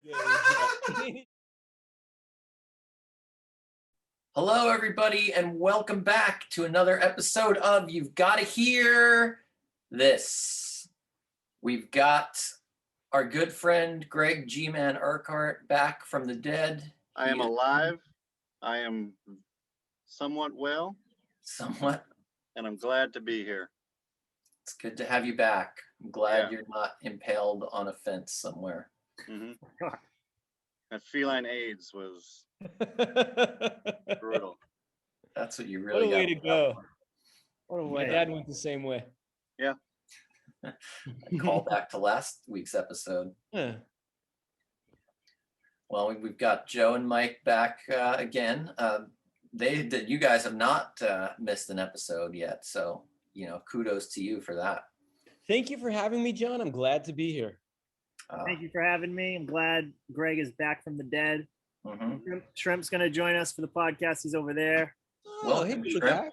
Yeah, exactly. Hello, everybody, and welcome back to another episode of You've Gotta Hear This. We've got our good friend Greg G-Man Urquhart back from the dead. I am alive. I am somewhat well, Somewhat. and I'm glad to be here. It's good to have you back. I'm glad Yeah. you're not impaled on a fence somewhere. hmm That feline AIDS was brutal. That's what you What really a got way to go. What a My way. dad went the same way. Call back to last week's episode. Huh. Well, we've got Joe and Mike back again. You guys have not missed an episode yet, so kudos to you for that. Thank you for having me, John. I'm glad to be here. Thank you for having me. I'm glad Greg is back from the dead. Mhm. Shrimp's going to join us for the podcast. He's over there. Oh, Welcome, hey, Shrimp. back.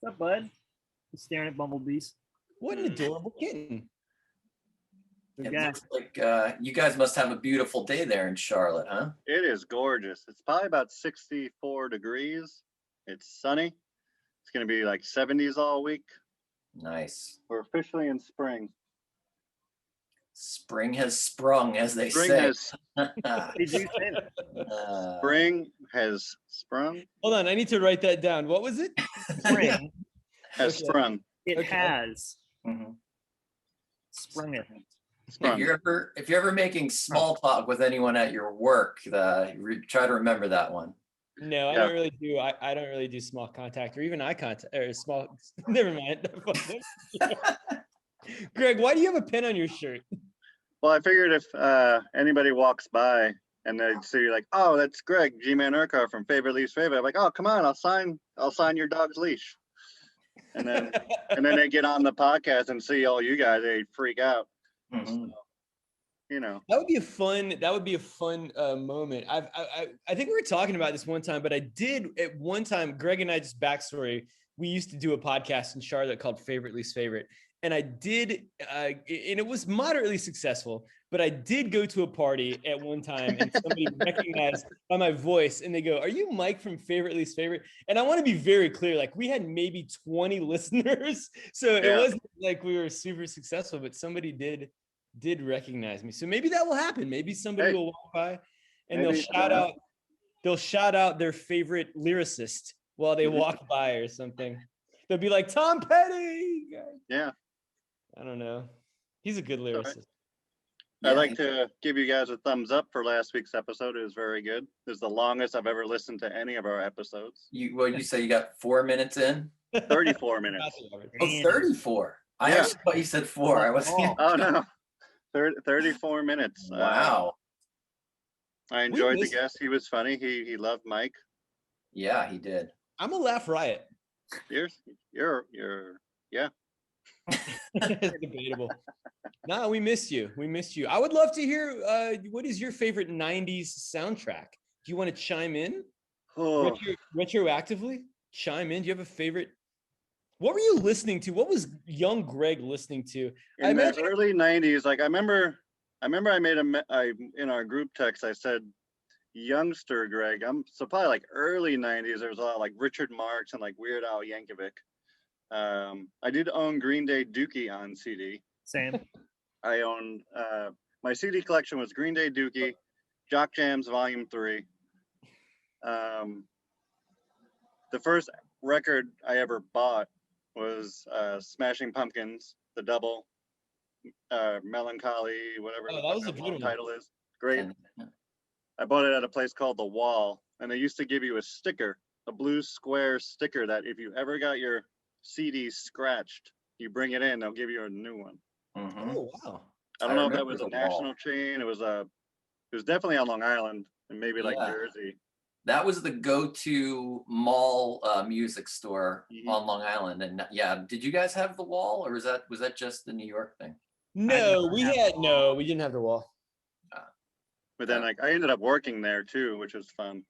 What's up, bud? He's staring at bumblebees. What an adorable kitten. Good It guy. looks like you guys must have a beautiful day there in Charlotte, huh? It is gorgeous. It's probably about 64 degrees. It's sunny. It's going to be like 70s all week. Nice. We're officially in spring. Spring has sprung, as they Spring say. has Did you say that? spring has sprung. Hold on, I need to write that down. What was it? Spring. Has Okay. sprung. It Okay. has Mhm. sprung it. If Sprung. you're ever making small talk with anyone at your work, try to remember that one. No, I Yeah. don't really do. I don't really do small contact or even eye contact or small. Never mind. Greg, why do you have a pin on your shirt? Well, I figured if anybody walks by and they see like, oh, that's Greg G-Man Urquhart from Favorite Least Favorite, I'm like, oh, come on, I'll sign your dog's leash. And then they get on the podcast and see all you guys, they freak out. Mhm. You know. That would be a fun moment. I think we were talking about this one time, but I did at one time. Greg and I, just backstory. We used to do a podcast in Charlotte called Favorite Least Favorite, and I did, and it was moderately successful. But I did go to a party at one time, and somebody recognized by my voice, and they go, "Are you Mike from Favorite Least Favorite?" And I want to be very clear, like we had maybe 20 listeners, so it Yeah. wasn't like we were super successful, but somebody did recognize me. So maybe that will happen. Maybe somebody Hey. will walk by and Maybe, they'll shout out their favorite lyricist while they walk by or something. They'll be like, Tom Petty. Yeah. I don't know. He's a good all right. lyricist. I'd like to give you guys a thumbs up for last week's episode. It was very good. It was the longest I've ever listened to any of our episodes. You say you got 4 minutes in? 34 minutes. Oh, 34. I Yeah. actually thought you said 4. I was Oh, no. 34 minutes. Wow. I enjoyed the missed- guest. He was funny. He loved Mike. Yeah, he did. I'm a laugh riot. You're yeah. It's debatable. No, we missed you. We missed you. I would love to hear what is your favorite 90s soundtrack? Do you want to chime in? Oh, Retroactively? Chime in. Do you have a favorite? What were you listening to? What was young Greg listening to? I in the imagine- early 90s, like I remember I made in our group text, I said, youngster Greg. So probably like early 90s, there was a lot of like Richard Marx and like Weird Al Yankovic. I did own Green Day Dookie on CD. Same. I owned, my CD collection was Green Day Dookie, Jock Jams Volume 3. The first record I ever bought was Smashing Pumpkins, the double, Melancholy, whatever Oh, that was a the good long one. title is. Great. And- I bought it at a place called The Wall, and they used to give you a sticker, a blue square sticker that if you ever got your CD scratched, you bring it in, they'll give you a new one. Mhm. Oh, wow. I don't know if that remember was a The Wall. national chain. It was definitely on Long Island and maybe like Yeah. Jersey. That was the go-to mall music store Mhm. on Long Island. And yeah, did you guys have the Wall, or was that just the New York thing? No, we have had the no, we didn't have the wall. But then Yeah. like I ended up working there too, which was fun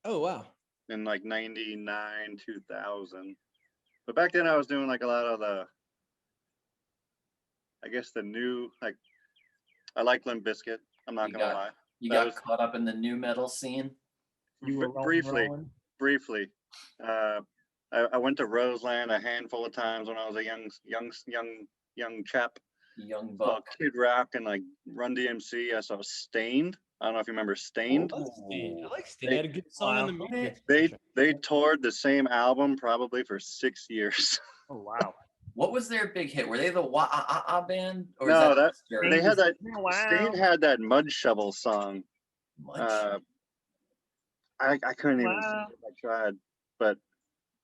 Oh, wow. in like 99, 2000. But back then I was doing like a lot of I guess the new, like I like Limp Bizkit. I'm not You gonna got- lie. You That got was- caught up in the new metal scene. You were rolling, briefly. rolling. Briefly. I went to Roseland a handful of times when I was a young chap. Young Saw buck. Kid Rock and like Run DMC. I saw Stained. I don't know if you remember Stained. I like Sting. I like Sting. They- They had a good song on the Wow. Matrix. They toured the same album probably for 6 years. Oh wow. What was their big hit? Were they the Wah band? Or is No, that they had that. Wow. Stained had that Mud Shovel song. much? I couldn't even Wow. sing it. I tried, but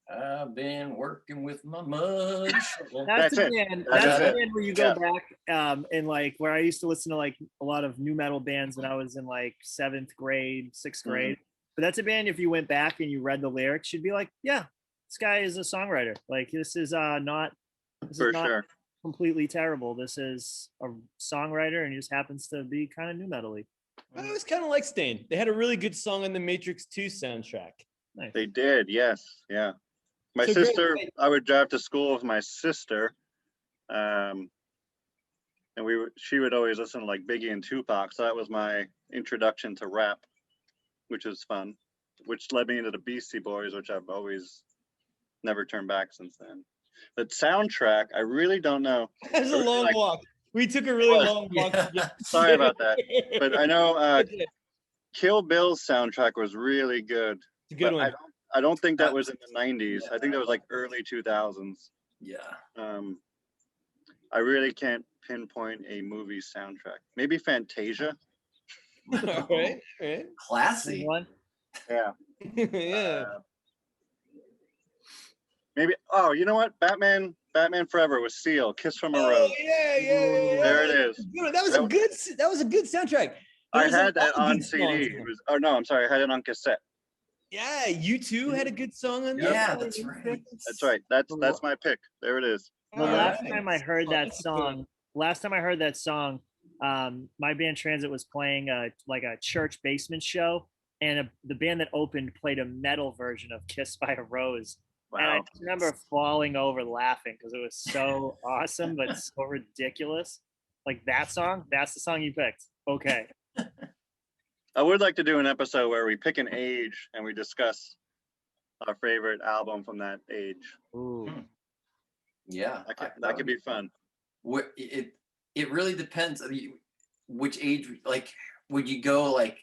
I've been working with my mud shovel. That's That's the it. band. That's That's the it. band where you go back and like where I used to listen to like a lot of new metal bands when I was in like 7th grade, 6th Mm-hmm. grade. But that's a band if you went back and you read the lyrics, you'd be like, yeah, this guy is a songwriter. Like this is not for sure. completely terrible. This is a songwriter and he just happens to be kind of new metal-y. I always kind of like Stain. They had a really good song on the Matrix 2 soundtrack. Nice. They did, yes, yeah. My So Greg, sister, I would drive to school with my sister, and she would always listen to like Biggie and Tupac. So that was my introduction to rap, which was fun, which led me into the Beastie Boys, which I've always never turned back since then. The soundtrack, I really don't know. That was a really long like- walk. We took a really was. long walk. to get- Sorry about that, but I know Kill Bill's soundtrack was really good. It's a good But one. I don't think that was in the 90s. I think that was like early 2000s. Yeah. I really can't pinpoint a movie soundtrack. Maybe Fantasia. All right, all right. Classy. One? Yeah. Yeah. Maybe. Oh, you know what? Batman Forever with Seal. Kiss from a Oh, Rose. yeah. There it is. Good. That was That a was- good. That was a good soundtrack. I There's a had that lot of on good CD. songs. It was. Oh no, I'm sorry. I had it on cassette. Yeah, you too had a good song on there. Yeah, that's right. That's right. That's my pick. There it is. The All last right. time I heard Oh, that that's a good one. song, my band Transit was playing like a church basement show, and the band that opened played a metal version of "Kiss by a Rose." And I Wow. just remember falling over laughing because it was so awesome, but so ridiculous. Like that song, that's the song you picked. Okay. I would like to do an episode where we pick an age and we discuss our favorite album from that age. Ooh. Yeah. That could be fun. It really depends on which age. Like, would you go like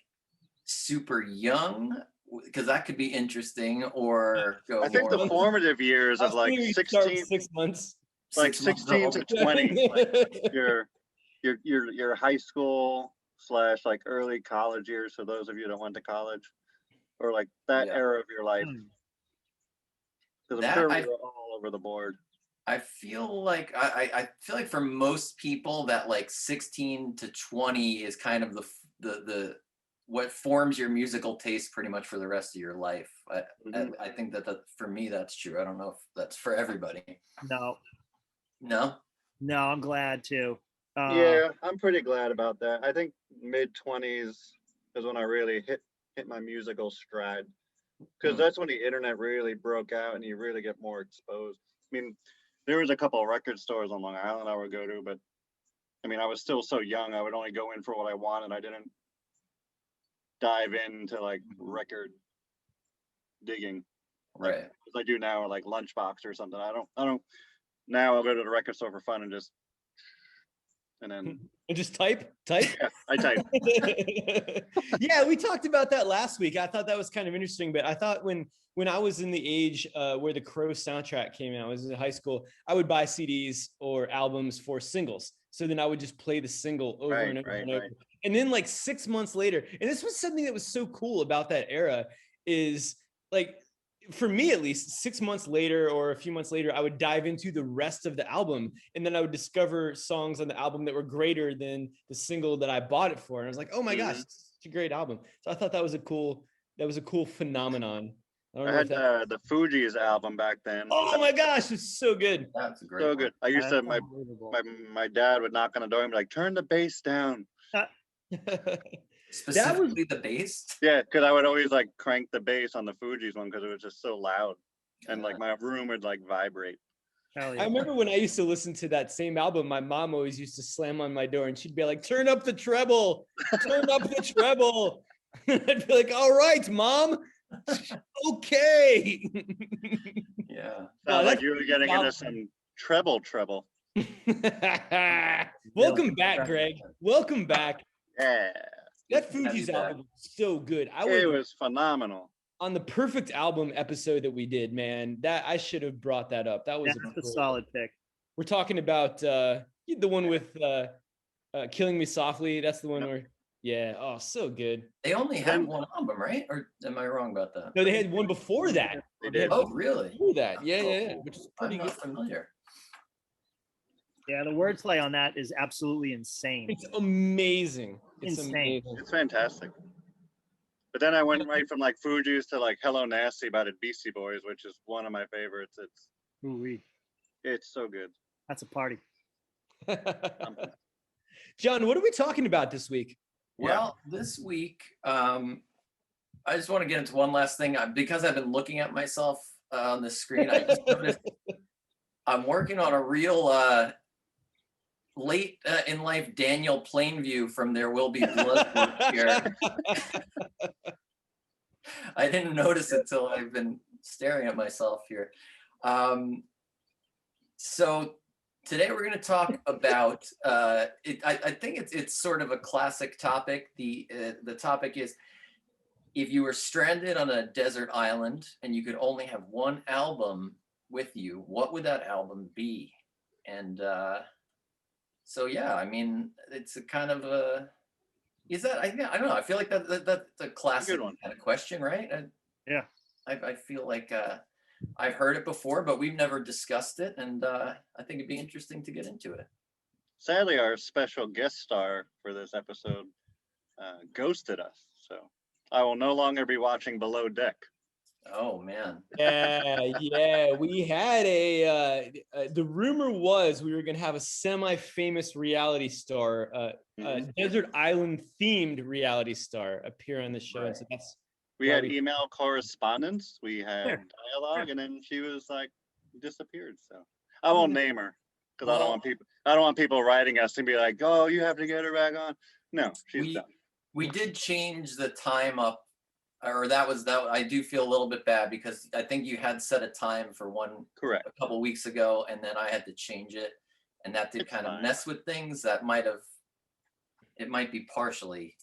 super young? Because that could be interesting. Or go. I think the more formative years I of was like thinking we'd start 16, 6 months. like 6 months 16 old. to 20, like your high school / like early college years. For those of you that went to college, or like that Yeah. era of your life, Hmm. because I'm That sure we I- were all over the board. I feel like I feel like for most people that like 16 to 20 is kind of the what forms your musical taste pretty much for the rest of your life. Mhm. I think that for me that's true. I don't know if that's for everybody. No, No. I'm glad too. Yeah, I'm pretty glad about that. I think mid-20s is when I really hit my musical stride, because Hmm. that's when the internet really broke out and you really get more exposed. I mean, there was a couple of record stores on Long Island I would go to, but I mean, I was still so young. I would only go in for what I wanted. I didn't dive into like record digging Right. as I do now, or like Lunchbox or something. I don't. Now I'll go to the record store for fun and just, and then And just type. yeah, I type. Yeah, we talked about that last week. I thought that was kind of interesting, but I thought when I was in the age where the Crow soundtrack came out, I was in high school, I would buy CDs or albums for singles. So then I would just play the single over and over and over. Right. And then like 6 months later, and this was something that was so cool about that era, is like, for me at least, 6 months later or a few months later, I would dive into the rest of the album, and then I would discover songs on the album that were greater than the single that I bought it for. And I was like, oh my gosh, it's such a great album. So I thought that was a cool phenomenon. I don't I know if had that, the Fugees album back then. oh my gosh, it's so good. That's a great. So one. good. I used to That's my unbelievable. my dad would knock on the door and be like, "Turn the bass down." Specifically the bass. Yeah, because I would always like crank the bass on the Fugees one because it was just so loud, and like my room would like vibrate. Hell I yeah. remember when I used to listen to that same album, my mom always used to slam on my door and she'd be like, turn up the treble, turn up the treble. I'd be like, all right, mom. Okay. Yeah. Sound like that's you were getting into album. some treble. Welcome back, Greg. Welcome back. Yeah, That Good to have you Fugees back. album was so good. I it would was phenomenal. on the perfect album episode that we did, man. That I should have brought that up. That was That's a a cool- solid pick. We're talking about the one with Killing Me Softly. That's the one Yep. where yeah, oh, so good. They only have Then- one album, right? Or am I wrong about that? No, they had one before that. They They had did. Oh, one really? before that. Yeah, Oh, yeah, yeah, which is I'm pretty not good. familiar. Yeah, the wordplay on that is absolutely insane. It's amazing. It's Insane. amazing. It's fantastic. But then I went right from like Fugees to like Hello Nasty by the Beastie Boys, which is one of my favorites. Ooh-wee. It's so good. That's a party. John, what are we talking about this week? Yeah. Well, this week, I just want to get into one last thing. Because I've been looking at myself on the screen, I just noticed I'm working on a real late in life Daniel Plainview from There Will Be Blood book here. I didn't notice it till I've been staring at myself here. So today we're going to talk about. I think it's sort of a classic topic. The topic is if you were stranded on a desert island and you could only have one album with you, what would that album be? And so yeah, I mean, it's a kind of a. Is that I don't know. I feel like that's a classic one. kind of question, right? Yeah. I feel like I've heard it before, but we've never discussed it, and I think it'd be interesting to get into it. Sadly, our special guest star for this episode ghosted us, so I will no longer be watching Below Deck. Oh man. Yeah. We had the rumor was we were going to have a semi-famous reality star, Mhm. desert island themed reality star appear on the show. And so that's We Yeah, had we- email correspondence, we had Sure. dialogue, and then she was like disappeared. So I won't name her because I Well- don't want people writing us and be like, "Oh, you have to get her back on." No, she's done. We did change the time up, or that I do feel a little bit bad because I think you had set a time for one Correct. a couple weeks ago, and then I had to change it, and that did It's kind of fine. mess with things. It might be partially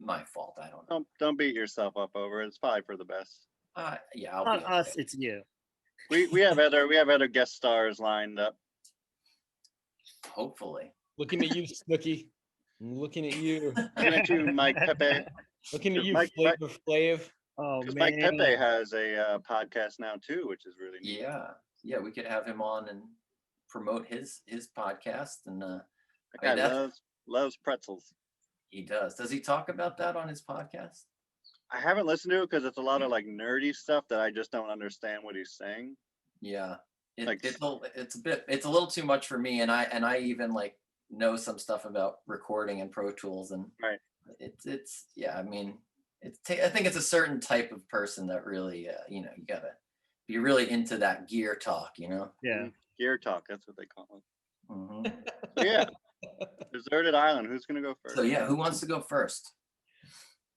my fault. I don't know. Don't beat yourself up over it. It's probably for the best. Yeah, I'll Not be us, okay. it's you. We have other guest stars lined up. Hopefully. looking at you, Snooki. I'm looking at you. Looking at you, Mike Pepe, Looking at you, Mike- Flavor Flav. Oh because man. Mike Pepe has a podcast now too, which is really neat. Yeah, we could have him on and promote his podcast, and That I mean, guy that's- loves pretzels. he does. Does he talk about that on his podcast? I haven't listened to it because it's a lot of like nerdy stuff that I just don't understand what he's saying. Yeah, Like- it's a little too much for me, and I even like know some stuff about recording and Pro Tools, and Right. it's yeah. I mean, I think it's a certain type of person that really you gotta be really into that gear talk, Yeah. Gear talk, that's what they call it. Mhm. So yeah, deserted island. Who's gonna go first? So yeah, who wants to go first?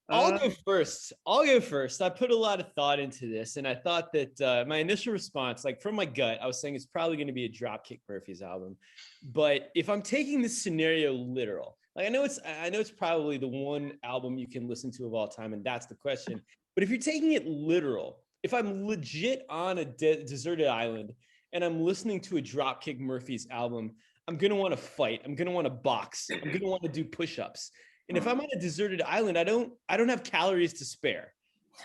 I'll Uh, go first. I'll go first. I put a lot of thought into this, and I thought that my initial response, like from my gut, I was saying it's probably going to be a Dropkick Murphys album. But if I'm taking this scenario literal, like I know it's probably the one album you can listen to of all time, and that's the question. But if you're taking it literal, if I'm legit on a deserted island and I'm listening to a Dropkick Murphys album, I'm gonna want to fight. I'm gonna want to box. I'm gonna want to do push-ups. And if I'm on a deserted island, I don't have calories to spare.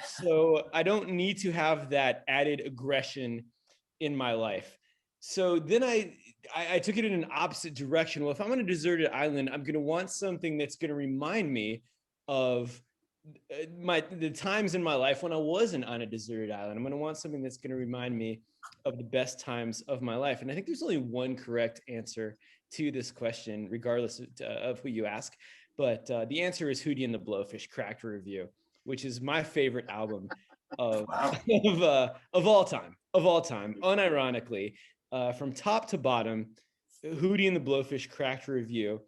So I don't need to have that added aggression in my life. So then I took it in an opposite direction. Well, if I'm on a deserted island, I'm going to want something that's going to remind me of the times in my life when I wasn't on a deserted island. I'm going to want something that's going to remind me of the best times of my life. And I think there's only one correct answer to this question, regardless of who you ask. But the answer is Hootie and the Blowfish Cracked Review, which is my favorite album of Wow. of all time, unironically. from top to bottom, Hootie and the Blowfish Cracked Review.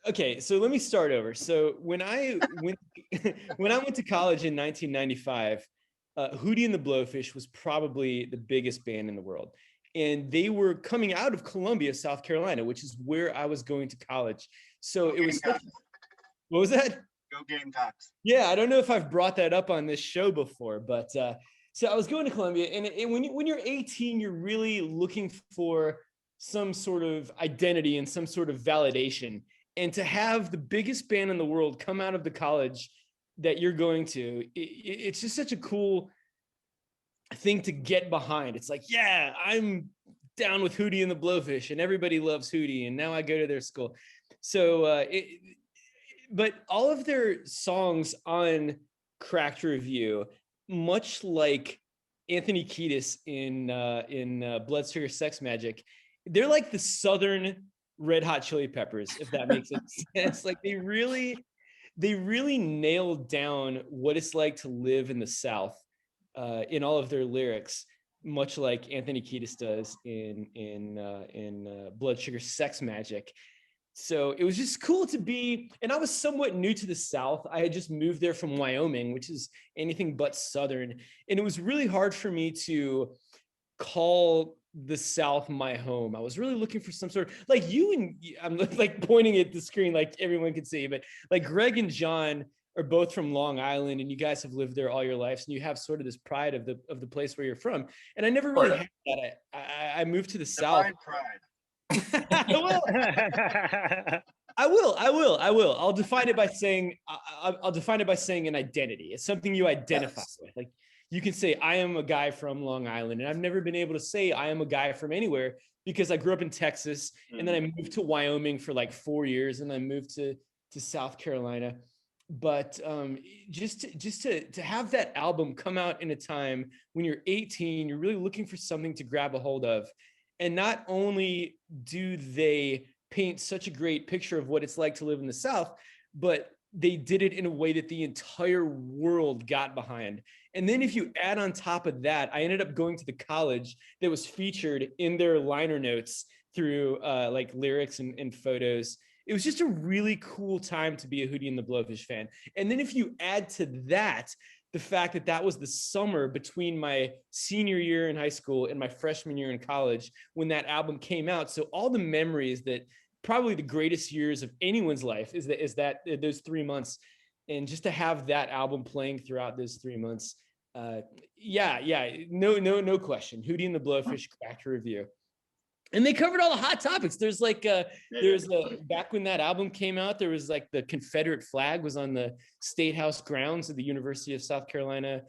Okay, so let me start over. So when I went when I went to college in 1995, Hootie and the Blowfish was probably the biggest band in the world. And they were coming out of Columbia, South Carolina, which is where I was going to college. So it was what was that? Go Gamecocks. Yeah, I don't know if I've brought that up on this show before, but so I was going to Columbia, and when you're 18, you're really looking for some sort of identity and some sort of validation. And to have the biggest band in the world come out of the college that you're going to, it's just such a cool thing to get behind. It's like, yeah, I'm down with Hootie and the Blowfish, and everybody loves Hootie, and now I go to their school. So, but all of their songs on Cracked Review, much like Anthony Kiedis in Blood Sugar Sex Magik, they're like the Southern Red Hot Chili Peppers, if that makes any sense. Like they really nailed down what it's like to live in the South in all of their lyrics, much like Anthony Kiedis does in Blood Sugar Sex Magik. So it was just cool to be, and I was somewhat new to the South. I had just moved there from Wyoming, which is anything but Southern. And it was really hard for me to call the South my home. I was really looking for some sort of, like you and I'm like pointing at the screen like everyone can see, but like Greg and John are both from Long Island, and you guys have lived there all your lives, and you have sort of this pride of the place where you're from. And I never really had that. I moved to the South. Pride. I will. I'll define it by saying an identity. It's something you identify with. Like you can say, I am a guy from Long Island, and I've never been able to say I am a guy from anywhere because I grew up in Texas, and then I moved to Wyoming for like 4 years, and I moved to South Carolina. But just to have that album come out in a time when you're 18, you're really looking for something to grab a hold of. And not only do they paint such a great picture of what it's like to live in the South, but they did it in a way that the entire world got behind. And then if you add on top of that, I ended up going to the college that was featured in their liner notes through like lyrics and photos. It was just a really cool time to be a Hootie and the Blowfish fan. And then if you add to that, the fact that that was the summer between my senior year in high school and my freshman year in college when that album came out. So all the memories that probably the greatest years of anyone's life is that those 3 months. And just to have that album playing throughout those 3 months. No question. Hootie and the Blowfish Cracked Review. And they covered all the hot topics. There's like, back when that album came out, there was like the Confederate flag was on the State House grounds of the University of South Carolina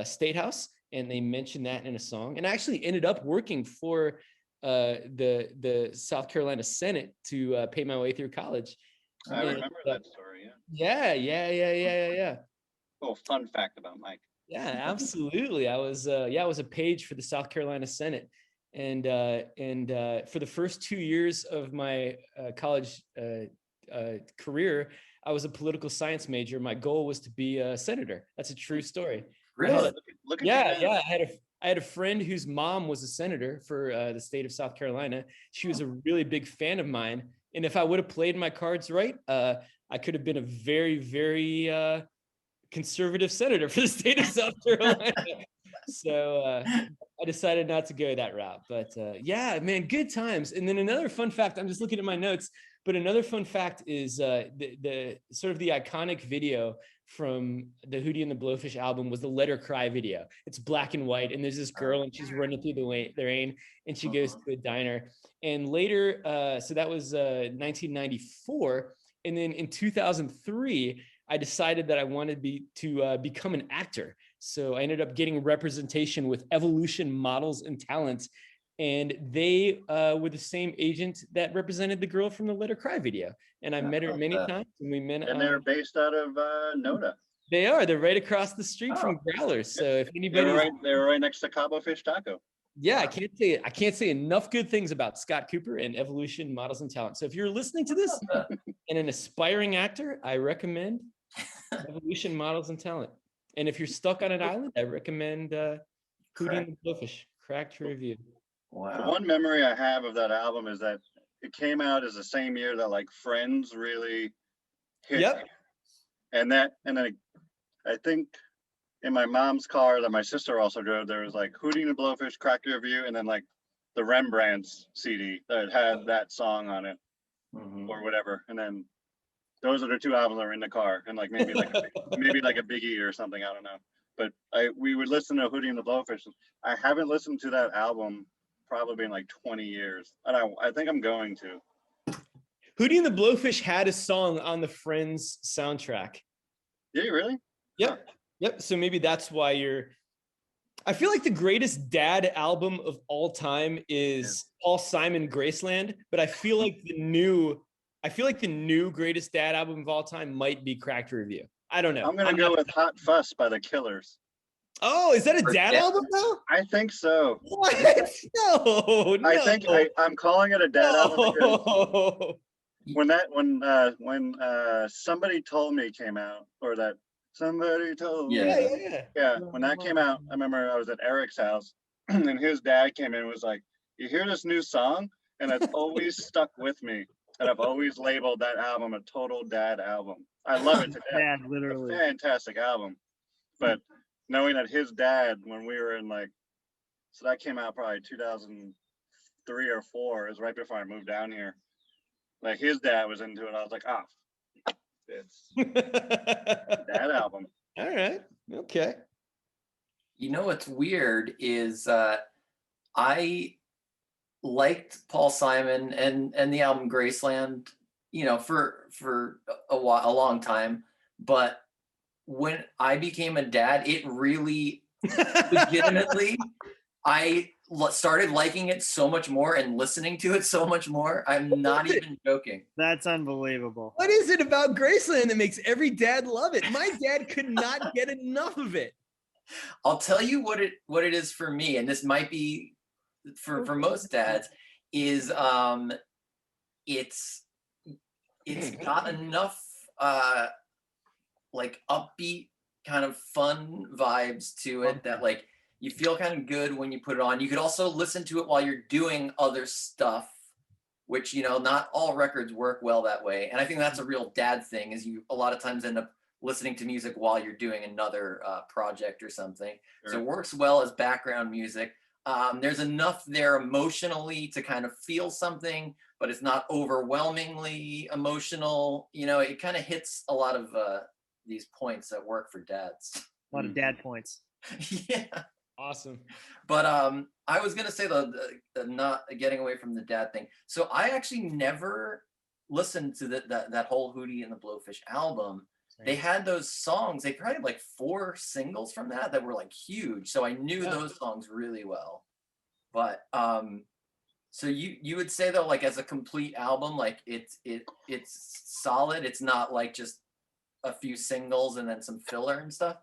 State House. And they mentioned that in a song. And I actually ended up working for the South Carolina Senate to pay my way through college. I remember that story, yeah. Yeah. Little fun fact about Mike. Yeah, absolutely. I was a page for the South Carolina Senate. And for the first 2 years of my college career, I was a political science major. My goal was to be a senator. That's a true story. Really? Look at you. I had a friend whose mom was a senator for the state of South Carolina. She was a really big fan of mine. And if I would have played my cards right, I could have been a very, very conservative senator for the state of South Carolina. So I decided not to go that route, but yeah, man, good times. And then another fun fact, I'm just looking at my notes, but another fun fact is the sort of the iconic video from the Hootie and the Blowfish album was the Let Her Cry video. It's black and white, and there's this girl and she's running through the rain, and she goes to a diner. And later, so that was 1994. And then in 2003, I decided that I wanted to become an actor. So I ended up getting representation with Evolution Models and Talent. And they were the same agent that represented the girl from the Let Her Cry video. And I met her many times. And we met. And they're based out of Noda. They are. They're right across the street from Growlers. So if anybody, they're right next to Cabo Fish Taco. Yeah, I can't say enough good things about Scott Cooper and Evolution Models and Talent. So if you're listening to this and an aspiring actor, I recommend Evolution Models and Talent. And if you're stuck on an island, I recommend Hootie and the Blowfish, Cracked Review. The Wow. one memory I have of that album is that it came out as the same year that like Friends really hit. Yep. And then I think in my mom's car that my sister also drove, there was like Hootie and the Blowfish, Cracked Review, and then like the Rembrandts CD that had that song on it Mhm. or whatever. And then those are the two albums that were in the car, and like maybe like a Big E or something. I don't know. But we would listen to Hootie and the Blowfish. I haven't listened to that album probably in like 20 years, and I think I'm going to. Hootie and the Blowfish had a song on the Friends soundtrack. Did you really? Yep. Yep. So maybe that's why I feel like the greatest dad album of all time is Paul Simon Graceland, but I feel like the new greatest dad album of all time might be Cracked Review. I don't know. I'm gonna go with Hot Fuss by the Killers. Oh, is that a dad album though? I think so. What? No. I think I'm calling it a dad album because when Somebody Told Me came out, or that Somebody Told Me. Yeah, when that came out, I remember I was at Eric's house and his dad came in and was like, "You hear this new song?" And it's always stuck with me. And I've always labeled that album a total dad album. I love it to death. Dad, literally. It's a fantastic album. But knowing that his dad, when we were in like, so that came out probably 2003 or 4, it was right before I moved down here. Like his dad was into it. I was like, it's that album. All right. Okay. You know what's weird is I liked Paul Simon and the album Graceland, for a long time, but when I became a dad, it really legitimately I started liking it so much more and listening to it so much more. I'm not even joking. That's unbelievable. What is it about Graceland that makes every dad love it? My dad could not get enough of it. I'll tell you what it is for me, and this might be for most dads, is it's got enough like upbeat kind of fun vibes to it that like you feel kind of good when you put it on. You could also listen to it while you're doing other stuff, which not all records work well that way. And I think that's a real dad thing, is you a lot of times end up listening to music while you're doing another project or something. Sure. So it works well as background music. There's enough there emotionally to kind of feel something, but it's not overwhelmingly emotional. It kind of hits a lot of these points that work for dads. A lot of dad points. Yeah. Awesome. But I was gonna say the not getting away from the dad thing. So I actually never listened to that whole Hootie and the Blowfish album. They had those songs. They probably had like 4 singles from that were like huge. So I knew those songs really well. But so you would say though, like as a complete album, like it's solid. It's not like just a few singles and then some filler and stuff.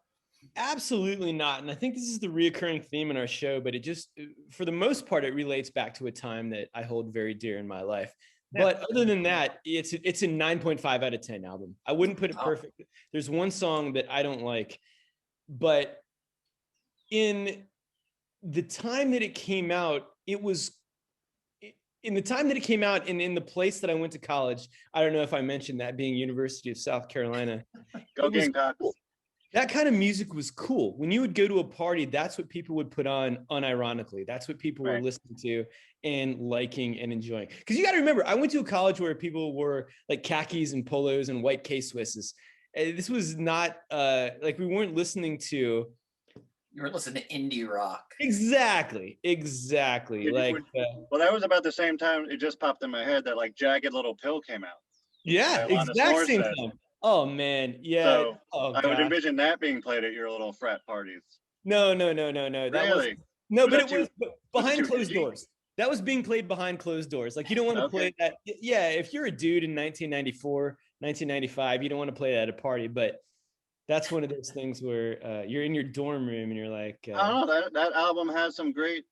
Absolutely not. And I think this is the reoccurring theme in our show, but it just, for the most part, it relates back to a time that I hold very dear in my life. But other than that, it's a 9.5 out of 10 album. I wouldn't put it perfect. There's one song that I don't like, but in the time that it came out, in the place that I went to college, I don't know if I mentioned that, being University of South Carolina. Go Gamecocks. That kind of music was cool. When you would go to a party, that's what people would put on unironically. That's what people were listening to and liking and enjoying. Because you got to remember, I went to a college where people wore like khakis and polos and white K-Swisses. This was not like we weren't listening to. You were listening to indie rock. Exactly. Well, that was about the same time. It just popped in my head that like Jagged Little Pill came out. Yeah, exact same time. Oh man, yeah. So I would envision that being played at your little frat parties. No. Really? But it was behind closed doors. That was being played behind closed doors. Like you don't want to play that. Yeah, if you're a dude in 1994, 1995, you don't want to play that at a party. But that's one of those things where you're in your dorm room and you're like, I don't know. That album has some great.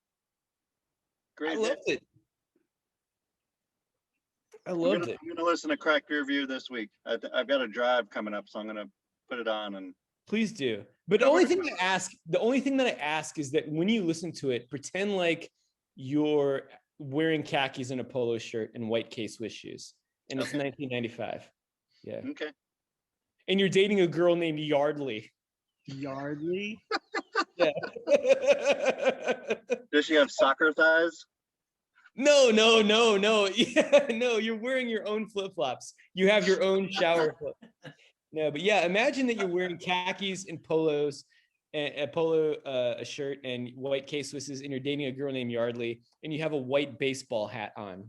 I loved it. I'm gonna listen to Cracked Review this week. I've got a drive coming up, so I'm gonna put it on and Please do. But the only thing that I ask is that when you listen to it, pretend like you're wearing khakis and a polo shirt and white K-Swiss shoes. And it's 1995. Yeah. Okay. And you're dating a girl named Yardley. Yardley. Yeah. Does she have soccer thighs? No. Yeah, no, you're wearing your own flip-flops. You have your own shower flip. No, but yeah, imagine that you're wearing khakis and polos, a shirt and white K-Swisses, and you're dating a girl named Yardley, and you have a white baseball hat on.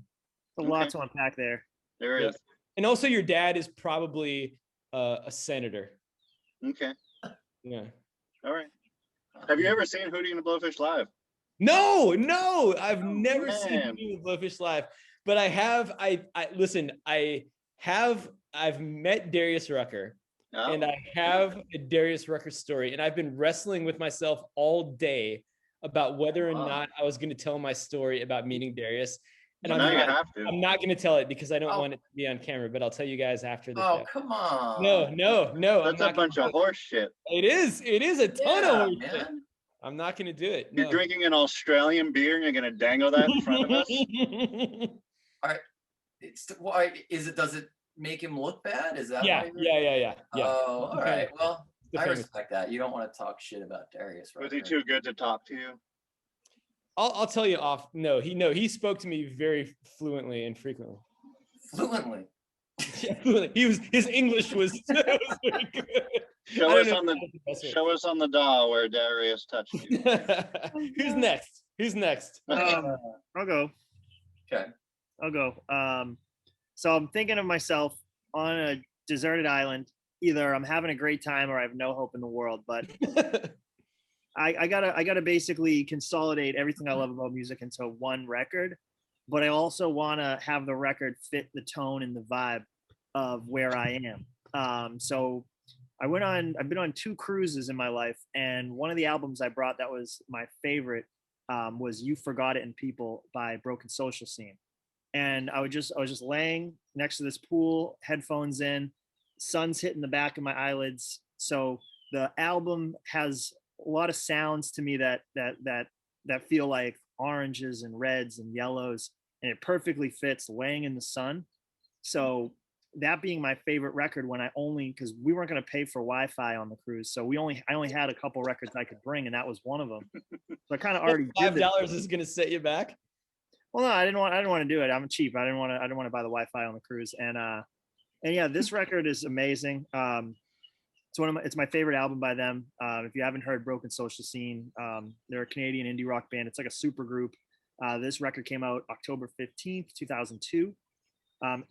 A lot to unpack there. There is. And also your dad is probably a senator. Okay. Yeah. All right. Have you ever seen Hootie and the Blowfish live? No, I've never seen man. Hootie and the Blowfish live, but I have. I've met Darius Rucker, Oh. and I have a Darius Rucker story, and I've been wrestling with myself all day about whether or not I was going to tell my story about meeting Darius. And Well, now you have to. I'm not going to tell it because I don't want it to be on camera, but I'll tell you guys after the Oh, show. come on. No. That's a bunch of horse shit. It is a ton of horse shit. man. I'm not going to do it. You're drinking an Australian beer and you're going to dangle that in front of us? Does it make him look bad? Is that Yeah. Oh, all right. Well, The I famous- respect that. You don't want to talk shit about Darius, right? Was he too good to talk to you? I'll tell you off. No, he spoke to me very fluently and frequently. Fluently. His English was very good. Show us on the doll where Darius touched you. Who's next? I'll go. Okay. I'll go. So I'm thinking of myself on a deserted island. Either I'm having a great time or I have no hope in the world. But I gotta basically consolidate everything I love about music into one record. But I also want to have the record fit the tone and the vibe of where I am. So I've been on 2 cruises in my life, and one of the albums I brought that was my favorite was "You Forgot It in People" by Broken Social Scene. And I was just laying next to this pool, headphones in, sun's hitting the back of my eyelids. So the album has a lot of sounds to me that feel like oranges and reds and yellows, and it perfectly fits laying in the sun. So that being my favorite record, because we weren't going to pay for Wi-Fi on the cruise, so I only had a couple records I could bring, and that was one of them. So I kind of already did $5 is going to set you back. Well, no, I didn't want to do it. I'm cheap. I didn't want to buy the Wi-Fi on the cruise. And yeah, this record is amazing. It's my favorite album by them. If you haven't heard Broken Social Scene, they're a Canadian indie rock band. It's like a super group. This record came out October 15th, 2002.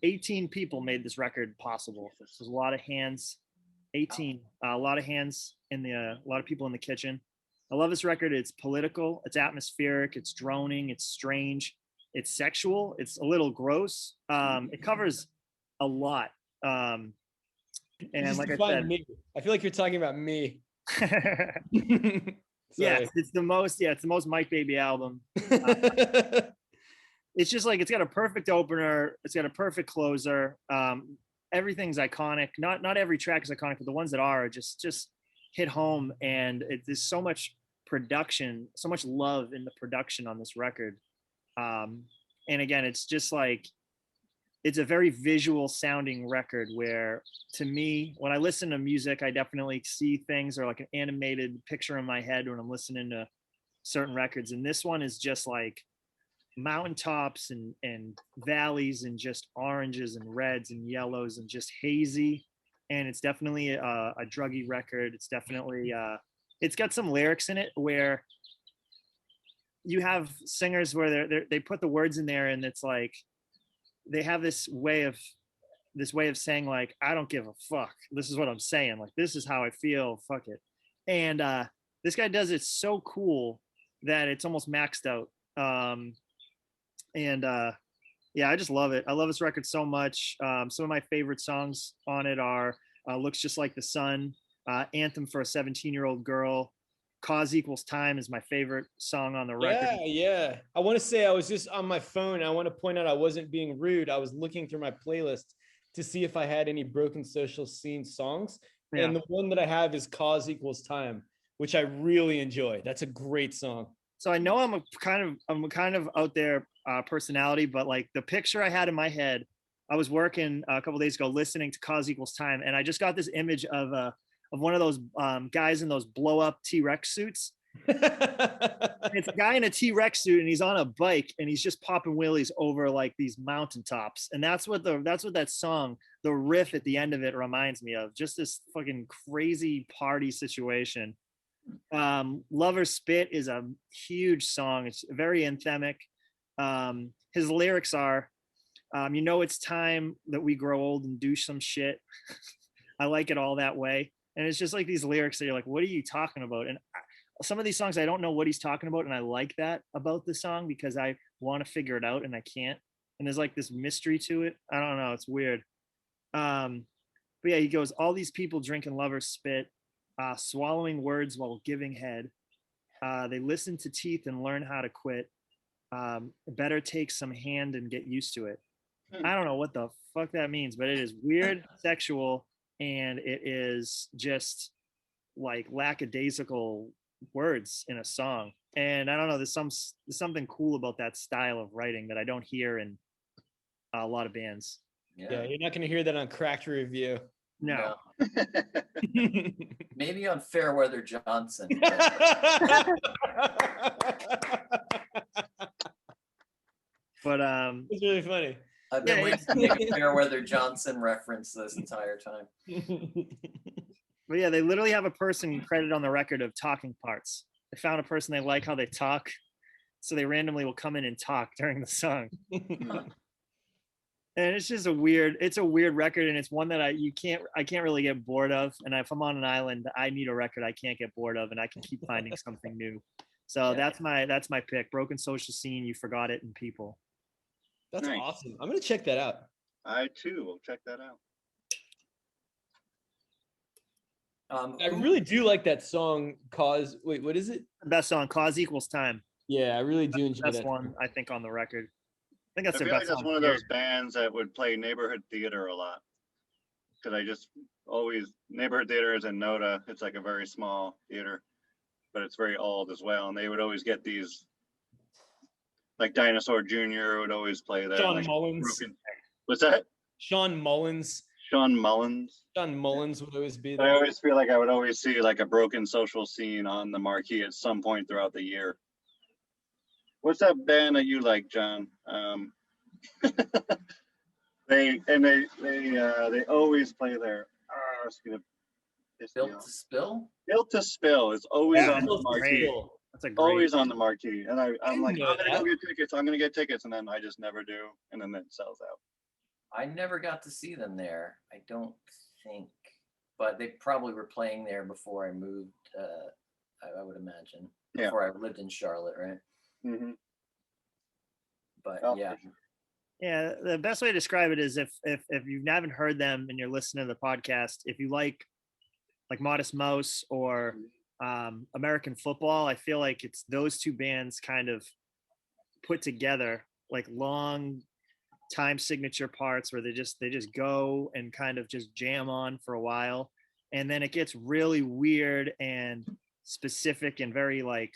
18 people made this record possible. There's a lot of hands. 18, a lot of hands a lot of people in the kitchen. I love this record. It's political, it's atmospheric, it's droning, it's strange, it's sexual, it's a little gross. It covers a lot. And like I said, me. I feel like you're talking about me. yeah, it's the most Mike Baby album. It's just like, it's got a perfect opener, it's got a perfect closer. Everything's iconic. Not every track is iconic, but the ones that are just hit home. And there's so much production, so much love in the production on this record. And again, it's just like, it's a very visual sounding record where, to me, when I listen to music, I definitely see things or like an animated picture in my head when I'm listening to certain records. And this one is just like mountaintops and valleys and just oranges and reds and yellows and just hazy. And it's definitely a druggy record. It's definitely, it's got some lyrics in it where you have singers where they put the words in there, and it's like, they have this way of saying, like, I don't give a fuck. This is what I'm saying. Like, this is how I feel. Fuck it. And this guy does it so cool that it's almost maxed out. Yeah, I just love it. I love this record so much. Some of my favorite songs on it are Looks Just Like the Sun, Anthem for a 17-Year-Old Girl, Cause Equals Time is my favorite song on the record. Yeah. I want to say, I was just on my phone. I want to point out I wasn't being rude. I was looking through my playlist to see if I had any Broken Social Scene songs, Yeah. And the one that I have is Cause Equals Time, which I really enjoy. That's a great song. So I know I'm a kind of out there personality, but like the picture I had in my head, I was working a couple days ago listening to Cause Equals Time, and I just got this image of one of those guys in those blow up T-Rex suits. It's a guy in a T-Rex suit, and he's on a bike, and he's just popping wheelies over like these mountaintops, and that's what that song, the riff at the end of it, reminds me of. Just this fucking crazy party situation. Lover's Spit is a huge song. It's very anthemic. His lyrics are, it's time that we grow old and do some shit. I like it all that way. And it's just like these lyrics that you're like, what are you talking about? And some of these songs, I don't know what he's talking about. And I like that about the song because I want to figure it out and I can't. And there's like this mystery to it. I don't know. It's weird. But yeah, he goes, all these people drinking Lover's Spit, swallowing words while giving head. They listen to teeth and learn how to quit. Better take some hand and get used to it. I don't know what the fuck that means, but it is weird, sexual, and it is just like lackadaisical words in a song. And I don't know, there's something cool about that style of writing that I don't hear in a lot of bands. Yeah, you're not going to hear that on Cracked Review. No. Maybe on Fairweather Johnson. But it's really funny. I've been waiting to make a Fairweather Johnson reference this entire time. But yeah, they literally have a person credited on the record of talking parts. They found a person they like how they talk, so they randomly will come in and talk during the song. And it's just a weird record, and it's one that I can't really get bored of. And if I'm on an island, I need a record I can't get bored of, and I can keep finding something new. So that's my pick. Broken Social Scene, You Forgot It, and People. That's Nice. awesome. I'm gonna check that out. I too will check that out. I really do like that song. Cause, wait, what is it? The best song, Cause Equals Time. Yeah, I really do enjoy Best that. one, I think, on the record. I think that's I their feel best like that's song. one of those bands that would play neighborhood theater a lot. Because I just always, neighborhood theater is in Noda. It's like a very small theater, but it's very old as well. And they would always get these, like Dinosaur Jr. would always play there. Sean like Mullins. What's that? Sean Mullins. Sean Mullins. Sean Mullins would always be I there. always feel like I would always see like a Broken Social Scene on the marquee at some point throughout the year. What's that band that you like, John? They always play there. Built to Spill? Built to Spill is always Yeah, on the marquee. That's a great. Always on the marquee. And I'm like, know I'm gonna that. go get tickets. I'm gonna get tickets, and then I just never do, and then it sells out. I never got to see them there, I don't think. But they probably were playing there before I moved, I would imagine. Yeah. Before I lived in Charlotte, right? Mm-hmm. But Oh, yeah. for sure. Yeah, the best way to describe it is if you haven't heard them and you're listening to the podcast, if you like Modest Mouse or American Football, I feel like it's those two bands kind of put together, like long time signature parts where they just go and kind of just jam on for a while, and then it gets really weird and specific and very like,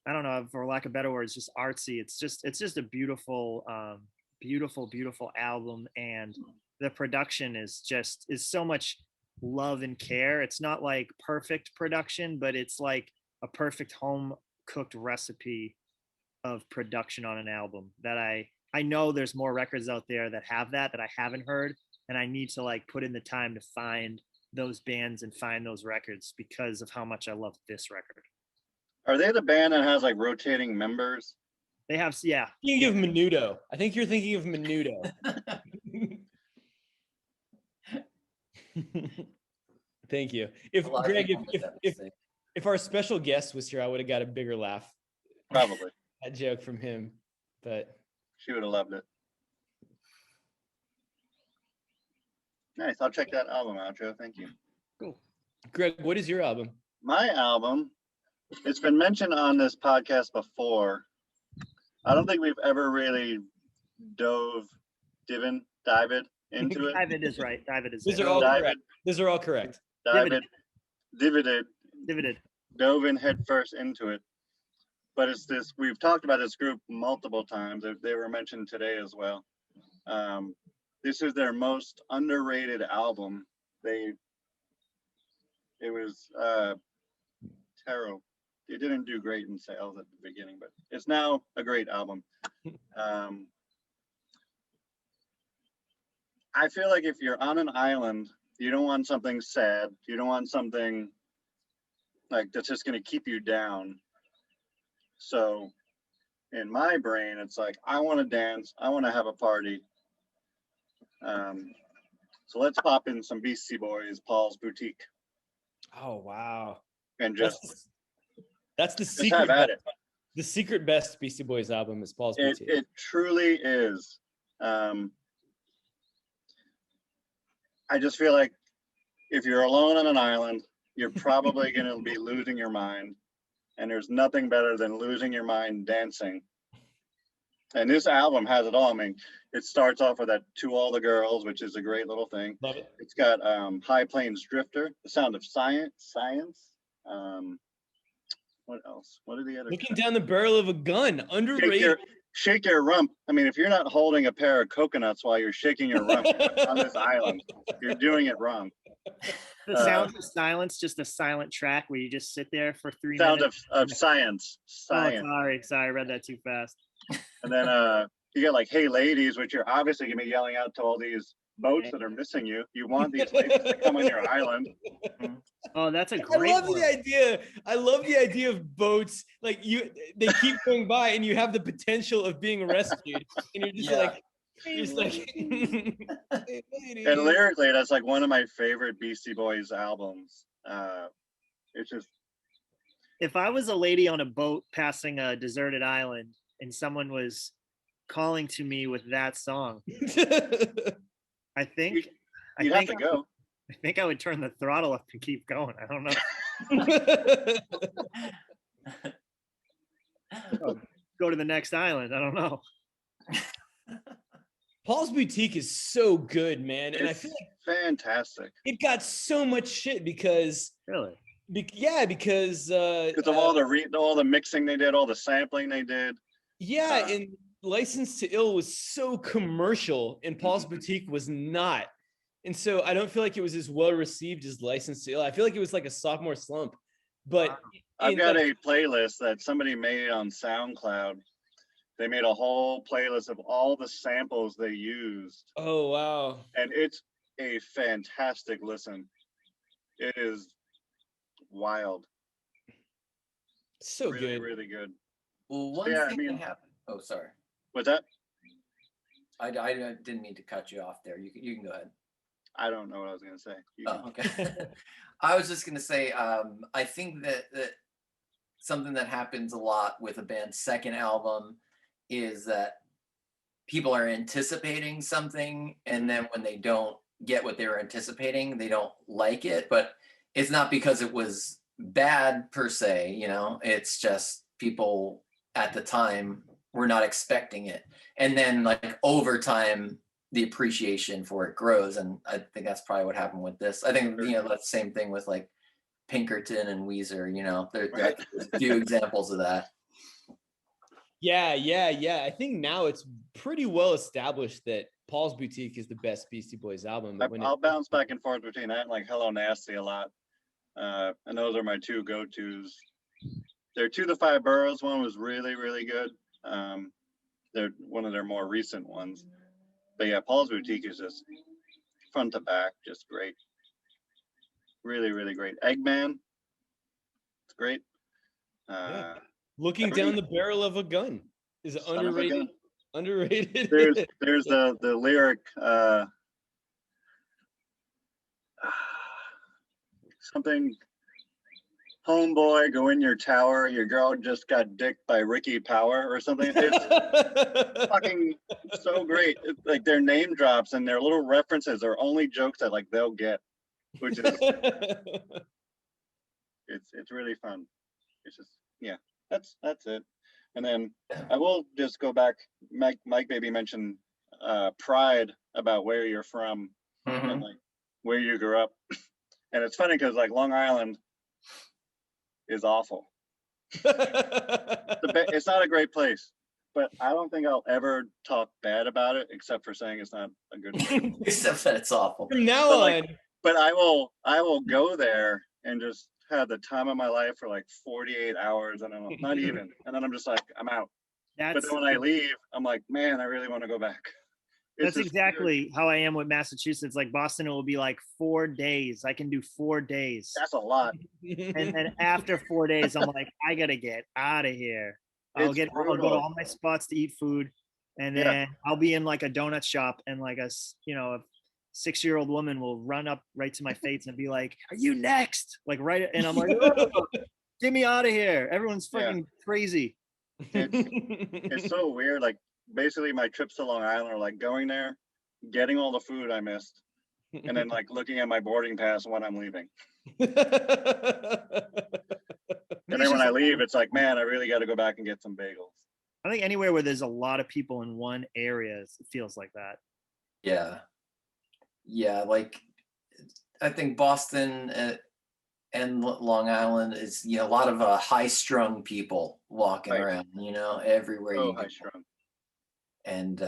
I don't know, for lack of better words, just artsy. It's just a beautiful beautiful album, and the production is so much love and care. It's not like perfect production, but it's like a perfect home cooked recipe of production on an album that I know there's more records out there that have that I haven't heard, and I need to like put in the time to find those bands and find those records because of how much I love this record. Are they the band that has like rotating members? They have, yeah. Thinking of Menudo. I think you're thinking of Menudo. Thank you. If A lot of Greg, people make that mistake. if our special guest was here, I would have got a bigger laugh. Probably. That joke from him, but She would have loved it. Nice. I'll check that album out, Joe. Thank you. Cool. Greg, what is your album? My album, it's been mentioned on this podcast before. I don't think we've ever really dived into it. David is right. David is These right. are all Dive correct. These are all correct. dove in head first into it. But it's this, we've talked about this group multiple times. They were mentioned today as well. This is their most underrated album. It was terrible. It didn't do great in sales at the beginning, but it's now a great album. I feel like if you're on an island, you don't want something sad. You don't want something like that's just going to keep you down. So in my brain, it's like, I want to dance. I want to have a party. So let's pop in some Beastie Boys, Paul's Boutique. Oh, wow. And just that's the just secret. have at it. The secret best Beastie Boys album is Paul's Boutique. It truly is. I just feel like if you're alone on an island, you're probably going to be losing your mind. And there's nothing better than losing your mind dancing. And this album has it all. I mean, it starts off with that To All the Girls, which is a great little thing. Love it. It's got High Plains Drifter, The Sound of Science. What else? What are the other? Looking Down the Barrel of a Gun, underrated. Shake your rump. I mean, if you're not holding a pair of coconuts while you're shaking your rump on this island, you're doing it wrong. The Sound of Silence, just a silent track where you just sit there for 3 Sound minutes. of Science. Oh, sorry, I read that too fast. And then you get like Hey Ladies, which you're obviously gonna be yelling out to all these boats that are missing you. You want these ladies to come on your island. Oh, that's a great I love one. the idea. I love the idea of boats. Like they keep going by and you have the potential of being rescued. And you're just like, hey, lady. And lyrically, that's like one of my favorite Beastie Boys albums. It's just, If I was a lady on a boat passing a deserted island and someone was calling to me with that song, I think you'd have to go. I think I would turn the throttle up and keep going. I don't know. Go to the next island. I don't know. Paul's Boutique is so good, man. And I feel like fantastic. It got so much shit because Really? Because of all the mixing they did, all the sampling they did. Yeah, and License to Ill was so commercial and Paul's Boutique was not. And so I don't feel like it was as well received as License to Ill. I feel like it was like a sophomore slump. But I've got a playlist that somebody made on SoundCloud. They made a whole playlist of all the samples they used. Oh, wow. And it's a fantastic listen. It is wild. So really, good. Really good. Well, one thing that happened. Oh, sorry. What's that? I didn't mean to cut you off there. You can go ahead. I don't know what I was going to say. Okay. I was just going to say, I think that something that happens a lot with a band's second album is that people are anticipating something, and then when they don't get what they were anticipating, they don't like it. But it's not because it was bad per se, it's just people at the time were not expecting it. And then like over time, the appreciation for it grows. And I think that's probably what happened with this. I think, that's the same thing with like Pinkerton and Weezer, there's a few examples of that. Yeah. I think now it's pretty well established that Paul's Boutique is the best Beastie Boys album. I'll bounce back and forth between that and like Hello Nasty a lot. And those are my two go-tos. Their To the Five Boroughs one was really, really good. They're one of their more recent ones. But yeah, Paul's Boutique is just front to back, just great. Really, really great. Eggman, it's great. Looking Down the Barrel of a Gun is underrated. Underrated. There's the lyric. Something. Homeboy, go in your tower. Your girl just got dicked by Ricky Power or something. It's fucking so great. It's like their name drops and their little references are only jokes that like they'll get, which is it's really fun. It's just that's it. And then I will just go back. Mike maybe mentioned pride about where you're from and like where you grew up. And it's funny because like Long Island is awful. It's not a great place, but I don't think I'll ever talk bad about it except for saying it's not a good place. Except that it's awful. From now But, on, like, But I will go there and just have the time of my life for like 48 hours, and I'm not even, and then I'm just like, I'm out. But That's then when I leave, I'm like, man, I really want to go back. It's that's just weird. exactly how I am with Massachusetts. Like Boston, it will be like 4 days. I can do 4 days. That's a lot. And then after 4 days, I'm like, I gotta get out of here. I'll It's go to brutal. all my spots to eat food, and Yeah. then I'll be in like a donut shop, and like a 6-year-old woman will run up right to my face and be like, "Are you next?" Like right, and I'm like, "Oh, get me out of here! Everyone's Yeah. fucking crazy." It's so weird. Like basically my trips to Long Island are like going there, getting all the food I missed, and then like looking at my boarding pass when I'm leaving. And then when I leave, it's like, man, I really got to go back and get some bagels. I think anywhere where there's a lot of people in one area, it feels like that. Yeah. Yeah, like I think Boston and Long Island is, a lot of high-strung people walking Right. around, everywhere So you go. high strung. And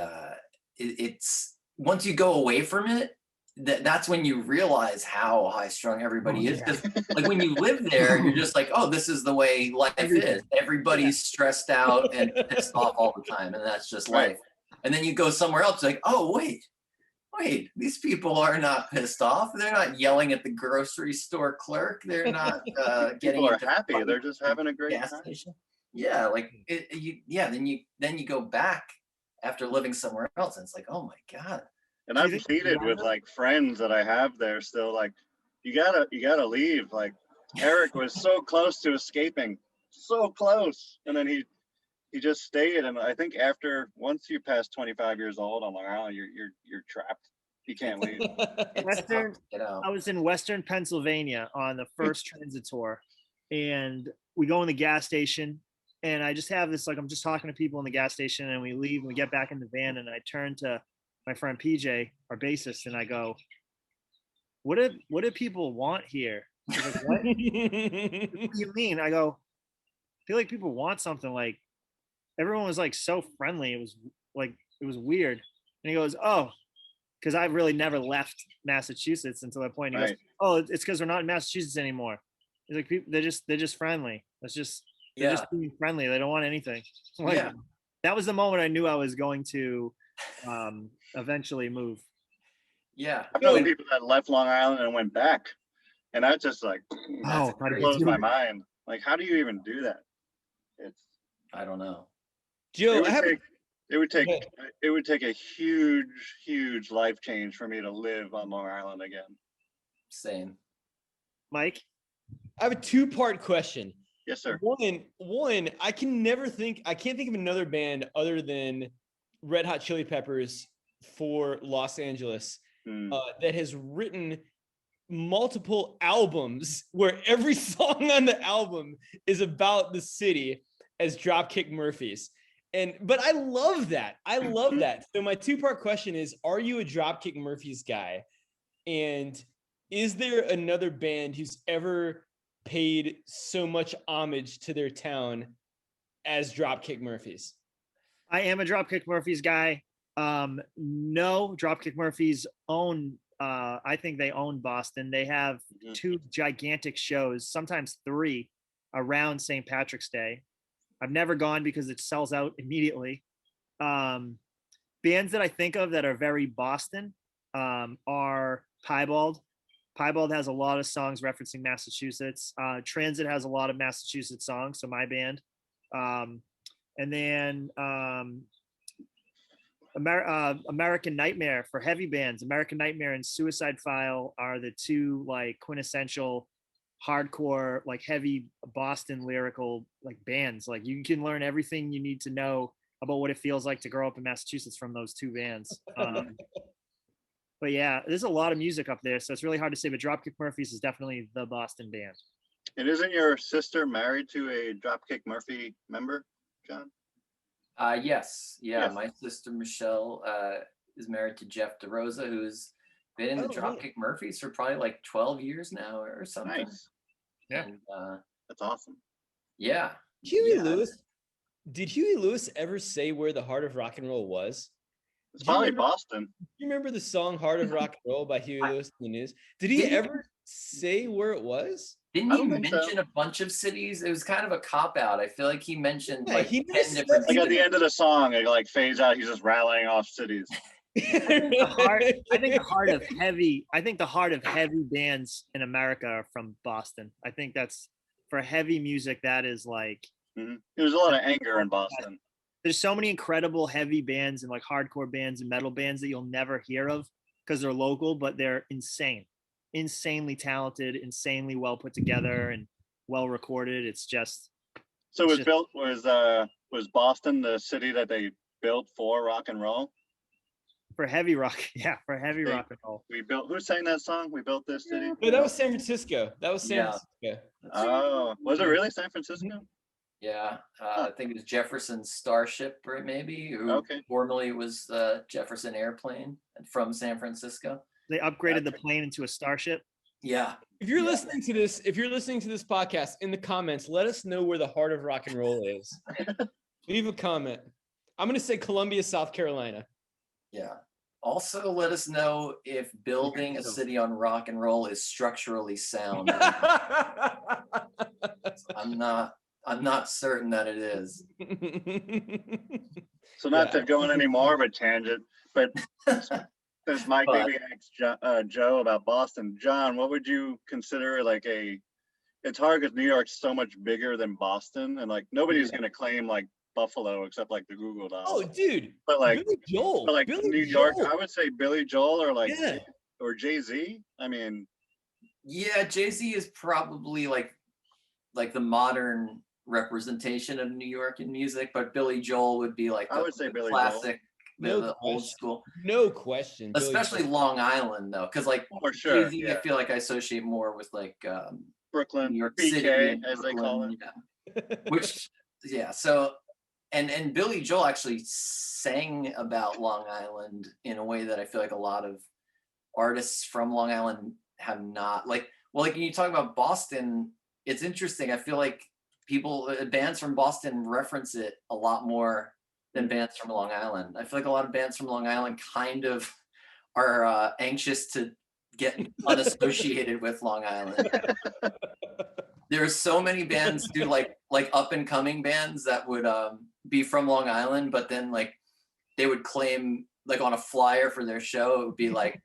it's once you go away from it, that's when you realize how high-strung everybody is. 'Cause, like when you live there, you're just like, oh, this is the way life is. Everybody's stressed out and pissed off all the time, and that's just Right. life. And then you go somewhere else, like, oh, wait, these people are not pissed off. They're not yelling at the grocery store clerk. They're not getting People are into happy. fights They're just at having a the great gas time. station. Yeah, like then you go back after living somewhere else, and it's like, oh my god. And Do you I've think pleaded with like friends that I have there still, like, you gotta leave. Like Eric was so close to escaping, so close, and then he just stayed. And I think once you pass 25 years old on Long Island, you're trapped. You can't leave. It's Western- tough to get out. I was in Western Pennsylvania on the first transit tour, and we go in the gas station, and I just have this, like, I'm just talking to people in the gas station, and we leave and we get back in the van, and I turn to my friend PJ, our bassist, and I go, what do people want here? He's like, what? What do you mean? I go, I feel like people want something. Like everyone was like so friendly. It was weird. And he goes, oh, because I've really never left Massachusetts until that point. He goes, Right. oh, it's because we're not in Massachusetts anymore. He's like, they're just friendly. They're just being friendly. They don't want anything. Like, Yeah. that was the moment I knew I was going to eventually move. Yeah. I know people that left Long Island and went back, and that's just like Oh, how did you blows do my it? mind. Like, how do you even do that? I don't know. Joe, It would take Go ahead. it would take a huge life change for me to live on Long Island again. Same. Mike? I have a two-part question. Yes, sir. One, I can't think of another band other than Red Hot Chili Peppers for Los Angeles that has written multiple albums where every song on the album is about the city as Dropkick Murphys. But I love that. So my two-part question is, are you a Dropkick Murphys guy? And is there another band who's ever paid so much homage to their town as Dropkick Murphys? I am a Dropkick Murphys guy. No, Dropkick Murphys own, I think they own Boston. They have 2 gigantic shows, sometimes 3, around St. Patrick's Day. I've never gone because it sells out immediately. Bands that I think of that are very Boston are Piebald. Piebald has a lot of songs referencing Massachusetts. Transit has a lot of Massachusetts songs, so my band. And then American Nightmare for heavy bands. American Nightmare and Suicide File are the 2 like quintessential hardcore, like heavy Boston lyrical like bands. Like you can learn everything you need to know about what it feels like to grow up in Massachusetts from those 2 bands. But yeah, there's a lot of music up there, so it's really hard to say. But Dropkick Murphys is definitely the Boston band. And isn't your sister married to a Dropkick Murphy member, John? Yes. Yeah. Yes. My sister Michelle is married to Jeff DeRosa, who's been in the Oh, wow. Dropkick Murphys for probably like 12 years now or something. Nice. Yeah. And That's awesome. yeah. Huey Yeah. Lewis. Did Huey Lewis ever say where the heart of rock and roll was? It's Do you probably remember- Boston. Do you remember the song "Heart of Rock and Roll" by Huey Lewis in the News? Did he Didn't he- ever say where it was? Didn't I he don't think so. mention a bunch of cities? It was kind of a cop out. I feel like he mentioned Yeah, like he 10 never said- different Like at the cities. end of the song, it like fades out. He's just rattling off cities. I think the heart of heavy. I think the heart of heavy bands in America are from Boston. I think that's for heavy music. That is like There's a lot of anger in Boston. there's so many incredible heavy bands and like hardcore bands and metal bands that you'll never hear of because they're local, but they're insanely talented, insanely well put together and well recorded. It's just So It's was Boston the city that they built for rock and roll? for heavy rock. Yeah, for heavy They- rock and roll. We built. Who sang that song? We built this city. No, that was San Francisco. That was San Yeah. Francisco. Oh, was it really San Francisco? Yeah, I think it was Jefferson Starship, right? Maybe who Okay. formerly was Jefferson Airplane from San Francisco. They upgraded the plane into a starship. Yeah, If you're Yeah. listening to this, podcast, in the comments, let us know where the heart of rock and roll is. Leave a comment. I'm gonna say Columbia, South Carolina. yeah. Also, let us know if building a city on rock and roll is structurally sound. I'm not certain that it is. So not Yeah. to go on any more of a tangent, but since Mike But- maybe asked Joe about Boston, John, what would you consider like a? It's hard because New York's so much bigger than Boston, and like nobody's gonna claim like Buffalo except like the Google Docs. Oh, dude. but like, Billy Joel. but like Billy New York, Joel. I would say Billy Joel or like Yeah. or Jay-Z. I mean, Yeah, Jay-Z is probably like the modern representation of New York in music, but Billy Joel would be like I would say the Billy classic, No the old question. school. No question. Billy Especially Joel. Long Island though, because like for sure, Jay-Z, I yeah. feel like I associate more with like Brooklyn, New York BK City and as they call it. Brooklyn, yeah. Which yeah, so and Billy Joel actually sang about Long Island in a way that I feel like a lot of artists from Long Island have not. Like when you talk about Boston, it's interesting. I feel like bands from Boston reference it a lot more than bands from Long Island. I feel like a lot of bands from Long Island kind of are anxious to get unassociated with Long Island. There's so many bands, dude, like up and coming bands that would be from Long Island, but then like they would claim like on a flyer for their show, it would be like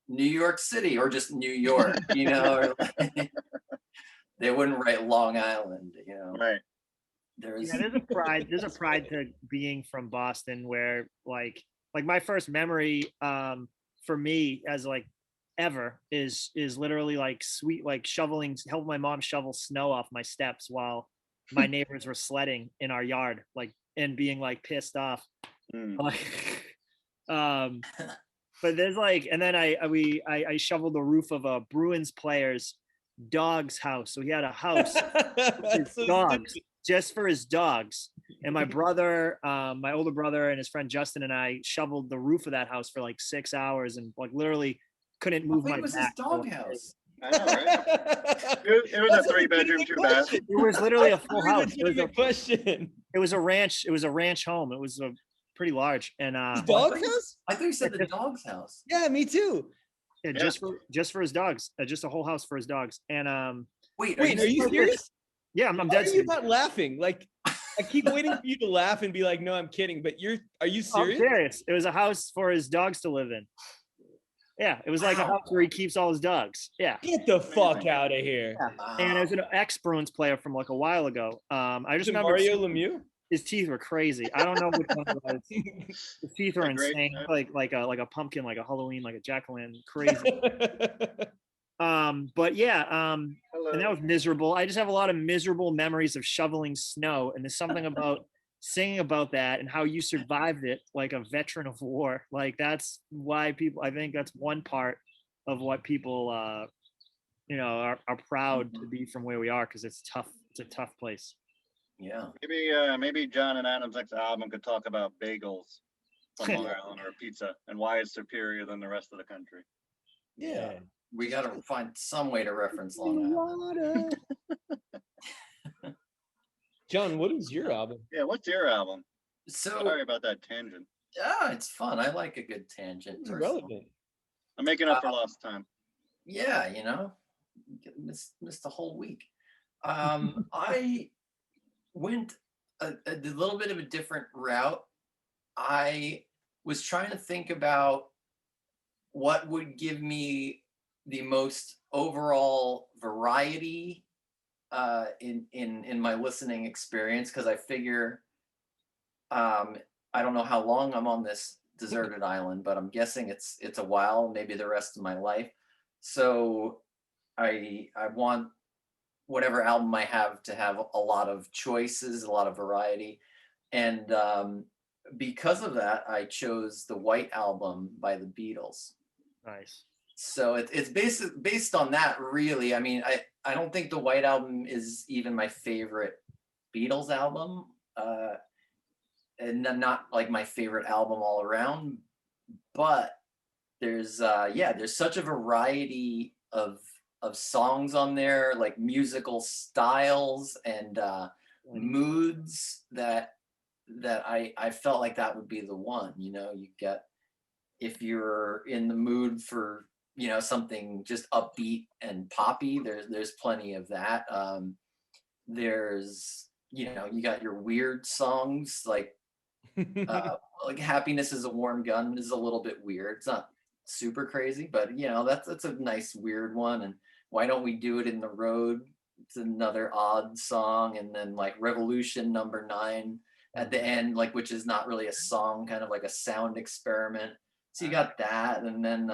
New York City or just New York, you know, or like, they wouldn't write Long Island, you know. Right. There's Yeah, there's a pride to being from Boston where like my first memory for me as like ever is literally like helping my mom shovel snow off my steps while my neighbors were sledding in our yard, like, and being like pissed off. Mm. Like but there's like, and then I shoveled the roof of a Bruins player's dog's house. So he had a house for his So dogs, stupid. just for his dogs. And my brother, my older brother and his friend Justin and I shoveled the roof of that house for like 6 hours and like literally couldn't move my it was his back. doghouse. I know, right? It was That's a 3-bedroom, legitimate 2-bath. question. It was literally a That's full very house. legitimate question. It was a ranch. It was a ranch home. It was a pretty large. And His dog's house? I thought you said the dog's house. Yeah, me too. yeah, just for his dogs, just a whole house for his dogs. And Wait, Wait, are you serious? yeah, I'm Why dead are you serious. not laughing? Like, I keep waiting for you to laugh and be like, "No, I'm kidding." But are you I'm serious? serious. It was a house for his dogs to live in. Yeah, it was like a Wow. house where he keeps all his dogs. Yeah. Get the fuck out of here. And as an ex-Bruins player from like a while ago, I Is just it remember Mario seeing- Lemieux? his teeth were crazy. I don't know which one it was. His teeth were A great insane, time. like a pumpkin, like a Halloween, like a jack-o'-lantern, crazy. But yeah, Hello. and that was miserable. I just have a lot of miserable memories of shoveling snow, and there's something about singing about that and how you survived it like a veteran of war. Like that's why people. I think that's one part of what people, are proud to be from where we are because it's tough. It's a tough place. Yeah. Maybe John and Adam's next album could talk about bagels from Long Island or pizza and why it's superior than the rest of the country. Yeah. We got to find some way to reference Long Island. John, what is your album? Yeah, what's your album? So Sorry about that tangent. yeah, it's fun. I like a good tangent. It's personally. relevant. I'm making up for lost time. Yeah, missed the whole week. I went a little bit of a different route. I was trying to think about what would give me the most overall variety in my listening experience, because I figure I don't know how long I'm on this deserted island, but I'm guessing it's a while, maybe the rest of my life. So I want whatever album I have to have a lot of choices, a lot of variety. And because of that, I chose the White Album by the Beatles. Nice. So it's based on that, really. I mean, I don't think the White Album is even my favorite Beatles album, and not like my favorite album all around. But there's such a variety of songs on there, like musical styles and moods, that I felt like that would be the one. You get, if you're in the mood for something just upbeat and poppy, there's plenty of that. There's you got your weird songs like Happiness is a Warm Gun is a little bit weird. It's not super crazy, but that's a nice weird one. And Why Don't We Do It in the Road, it's another odd song. And then like Revolution Number 9 at the end, like, which is not really a song, kind of like a sound experiment. So you got that. And then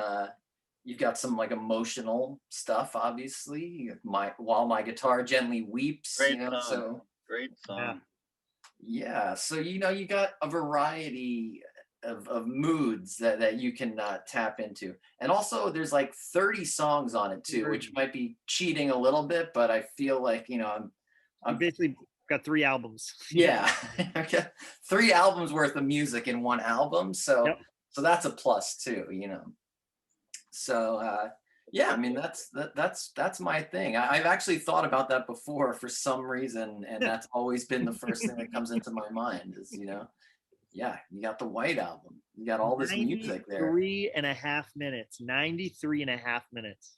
you've got some like emotional stuff, obviously. While My Guitar Gently Weeps. Great song. So Great song. yeah, so you got a variety of moods that you can tap into. And also there's like 30 songs on it too, which might be cheating a little bit, but I feel like I'm basically got 3 albums. Yeah. Okay. 3 albums worth of music in one album. So Yep. so that's a plus too, So yeah, I mean that's my thing. I've actually thought about that before for some reason, and that's always been the first thing that comes into my mind is yeah, you got the White Album, you got all this music there. 93.5 minutes. 93.5 minutes.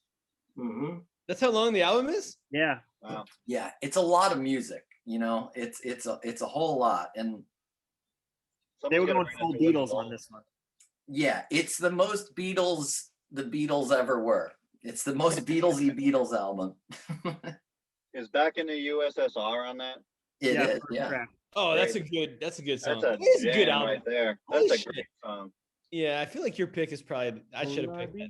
Mm-hmm. That's how long the album is? Yeah. Wow. Yeah, it's a lot of music. It's a whole lot, and They were going full Beatles on this one. yeah, it's the most Beatles the Beatles ever were. It's the most Beatlesy Beatles album. Is Back in the USSR on that? It is, first yeah. track. Oh, that's a good song. That's a It's a good jam album. right there. Holy That's a shit. great song. Yeah, I feel like your pick is probably. I should have picked that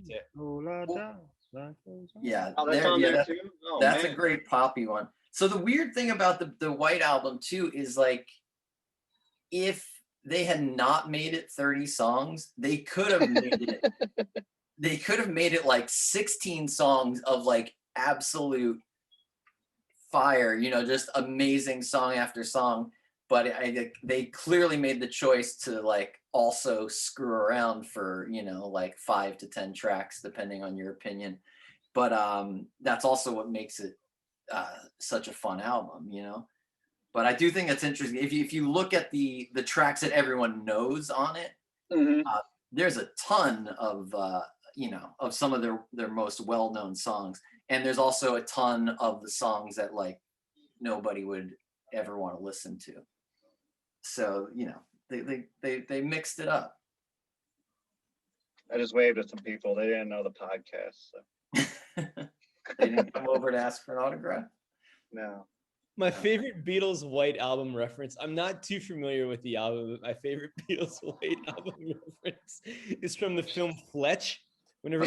too. Yeah, Oh, that's on there too? Oh, that's man. a great poppy one. So the weird thing about the White Album too is like, if they had not made it 30 songs, they could have made it. They could have made it like 16 songs of like absolute fire, just amazing song after song. But they clearly made the choice to like also screw around for like 5 to 10 tracks, depending on your opinion. But that's also what makes it such a fun album, But I do think that's interesting. If you look at the tracks that everyone knows on it, Mhm. there's a ton of of some of their most well-known songs, and there's also a ton of the songs that like nobody would ever want to listen to. So they mixed it up. I just waved at some people. They didn't know the podcast. So. They didn't come over to ask for an autograph. No. My favorite Beatles White Album reference. I'm not too familiar with the album, but my favorite Beatles White Album reference is from the film Fletch. Whenever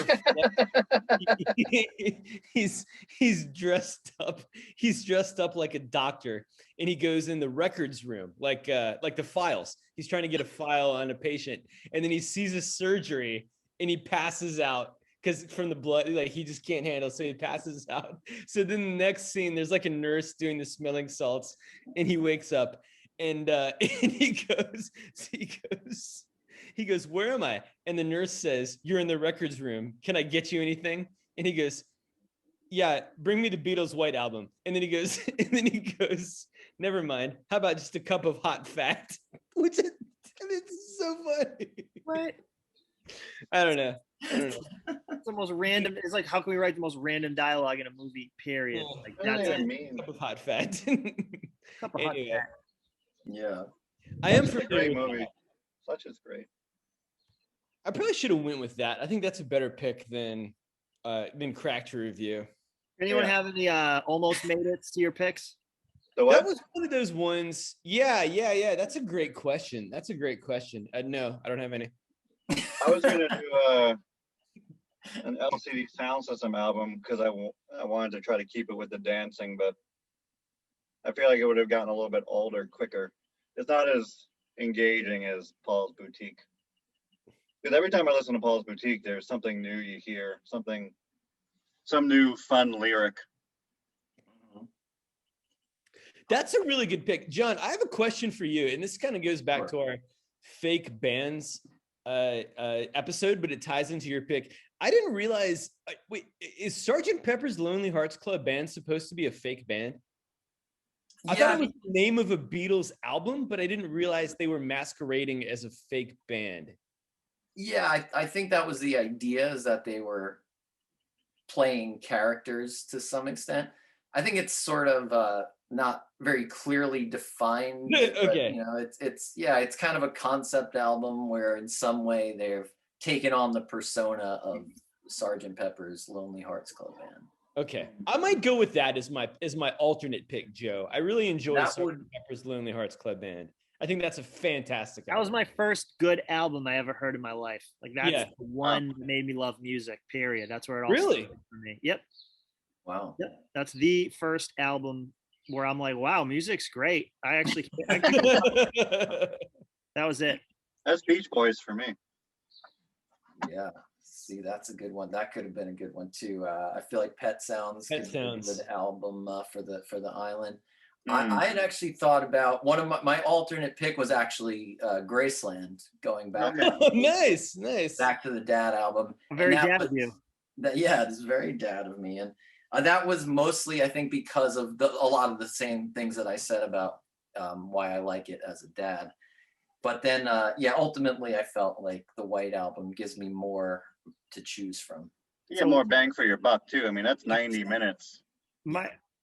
he's dressed up like a doctor, and he goes in the records room, like the files. He's trying to get a file on a patient, and then he sees a surgery, and he passes out because from the blood, like he just can't handle, so he passes out. So then the next scene, there's like a nurse doing the smelling salts, and he wakes up, and he goes. he goes, "Where am I?" And the nurse says, "You're in the records room. Can I get you anything?" And he goes, "Yeah, bring me the Beatles' White Album." And then he goes, "Never mind. How about just a cup of hot fat?" Which is, it's so funny. What? I don't know. It's the most random. It's like, how can we write the most random dialogue in a movie? Period. Yeah. Like What does that's that it. mean? Cup of hot fat. Cup of hot Anyway, fat. Yeah. I am Such a familiar great with movie. that. Such is great. I probably should have went with that. I think that's a better pick than Crack to Review. Anyone Yeah. have any almost made it to your picks? The what? That was one of those ones. Yeah. That's a great question. No, I don't have any. I was gonna do an LCD Sound System album because I wanted to try to keep it with the dancing, but I feel like it would have gotten a little bit older quicker. It's not as engaging as Paul's Boutique. Because every time I listen to Paul's Boutique, there's something new you hear, some new fun lyric. That's a really good pick. John, I have a question for you. And this kind of goes back to our fake bands episode, but it ties into your pick. I didn't realize, wait, is Sgt. Pepper's Lonely Hearts Club Band supposed to be a fake band? I thought it was the name of a Beatles album, but I didn't realize they were masquerading as a fake band. Yeah, I think that was the idea, is that they were playing characters to some extent. I think it's sort of not very clearly defined. But, Okay. it's kind of a concept album where in some way they've taken on the persona of Sgt. Pepper's Lonely Hearts Club Band. Okay, I might go with that as my alternate pick, Joe. I really enjoy Sgt. Pepper's Lonely Hearts Club Band. I think that's a fantastic album. That was my first good album I ever heard in my life. Like that's the one that made me love music. Period. That's where it all started for me. Yep. Wow. Yep. That's the first album where I'm like, wow, music's great. That was it. That's Beach Boys for me. Yeah. See, that's a good one. That could have been a good one too. I feel like Pet Sounds could be a good album for the island. I had actually thought about one of my alternate pick was actually Graceland, going back. Oh, nice. Back to the Dad album. Very dad of you. Yeah, it's very dad of me, and that was mostly, I think, because of a lot of the same things that I said about why I like it as a dad. But then, ultimately, I felt like the White Album gives me more to choose from. You get more bang for your buck too. I mean, that's 90 minutes.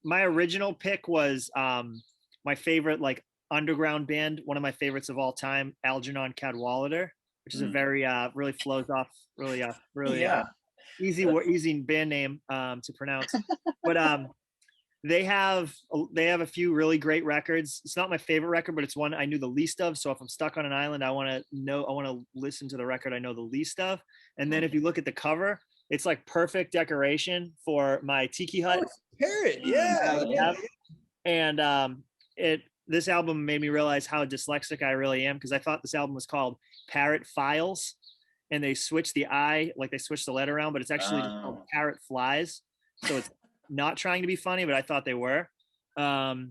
My original pick was my favorite like underground band, one of my favorites of all time, Algernon Cadwallader, which is a very really flows off really easy band name to pronounce. But they have a few really great records. It's not my favorite record, but it's one I knew the least of. So if I'm stuck on an island, I want to listen to the record I know the least of. And then if you look at the cover, it's like perfect decoration for my tiki hut. Parrot, yeah. And this album made me realize how dyslexic I really am, because I thought this album was called Parrot Files, and they switched the I, like they switched the letter around, but it's actually just called Parrot Flies. So it's not trying to be funny, but I thought they were. What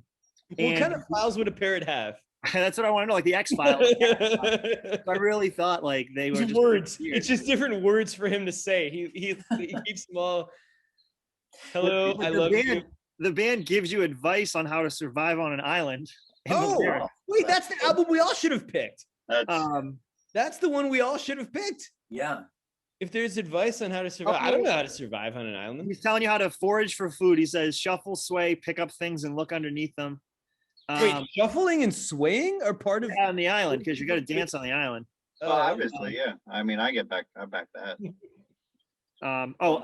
kind of files would a parrot have? That's what I want to know, like the X-Files. I really thought like they were just words. It's just different words for him to say. He keeps them all. Hello, I love you. The band gives you advice on how to survive on an island. Oh, wait, that's the album we all should have picked. That's the one we all should have picked. Yeah. If there's advice on how to survive, I don't know how to survive on an island. He's telling you how to forage for food. He says, shuffle, sway, pick up things, and look underneath them. Wait, shuffling and swaying are part of on the island, because you got to dance on the island. Obviously, yeah. I mean, I back that.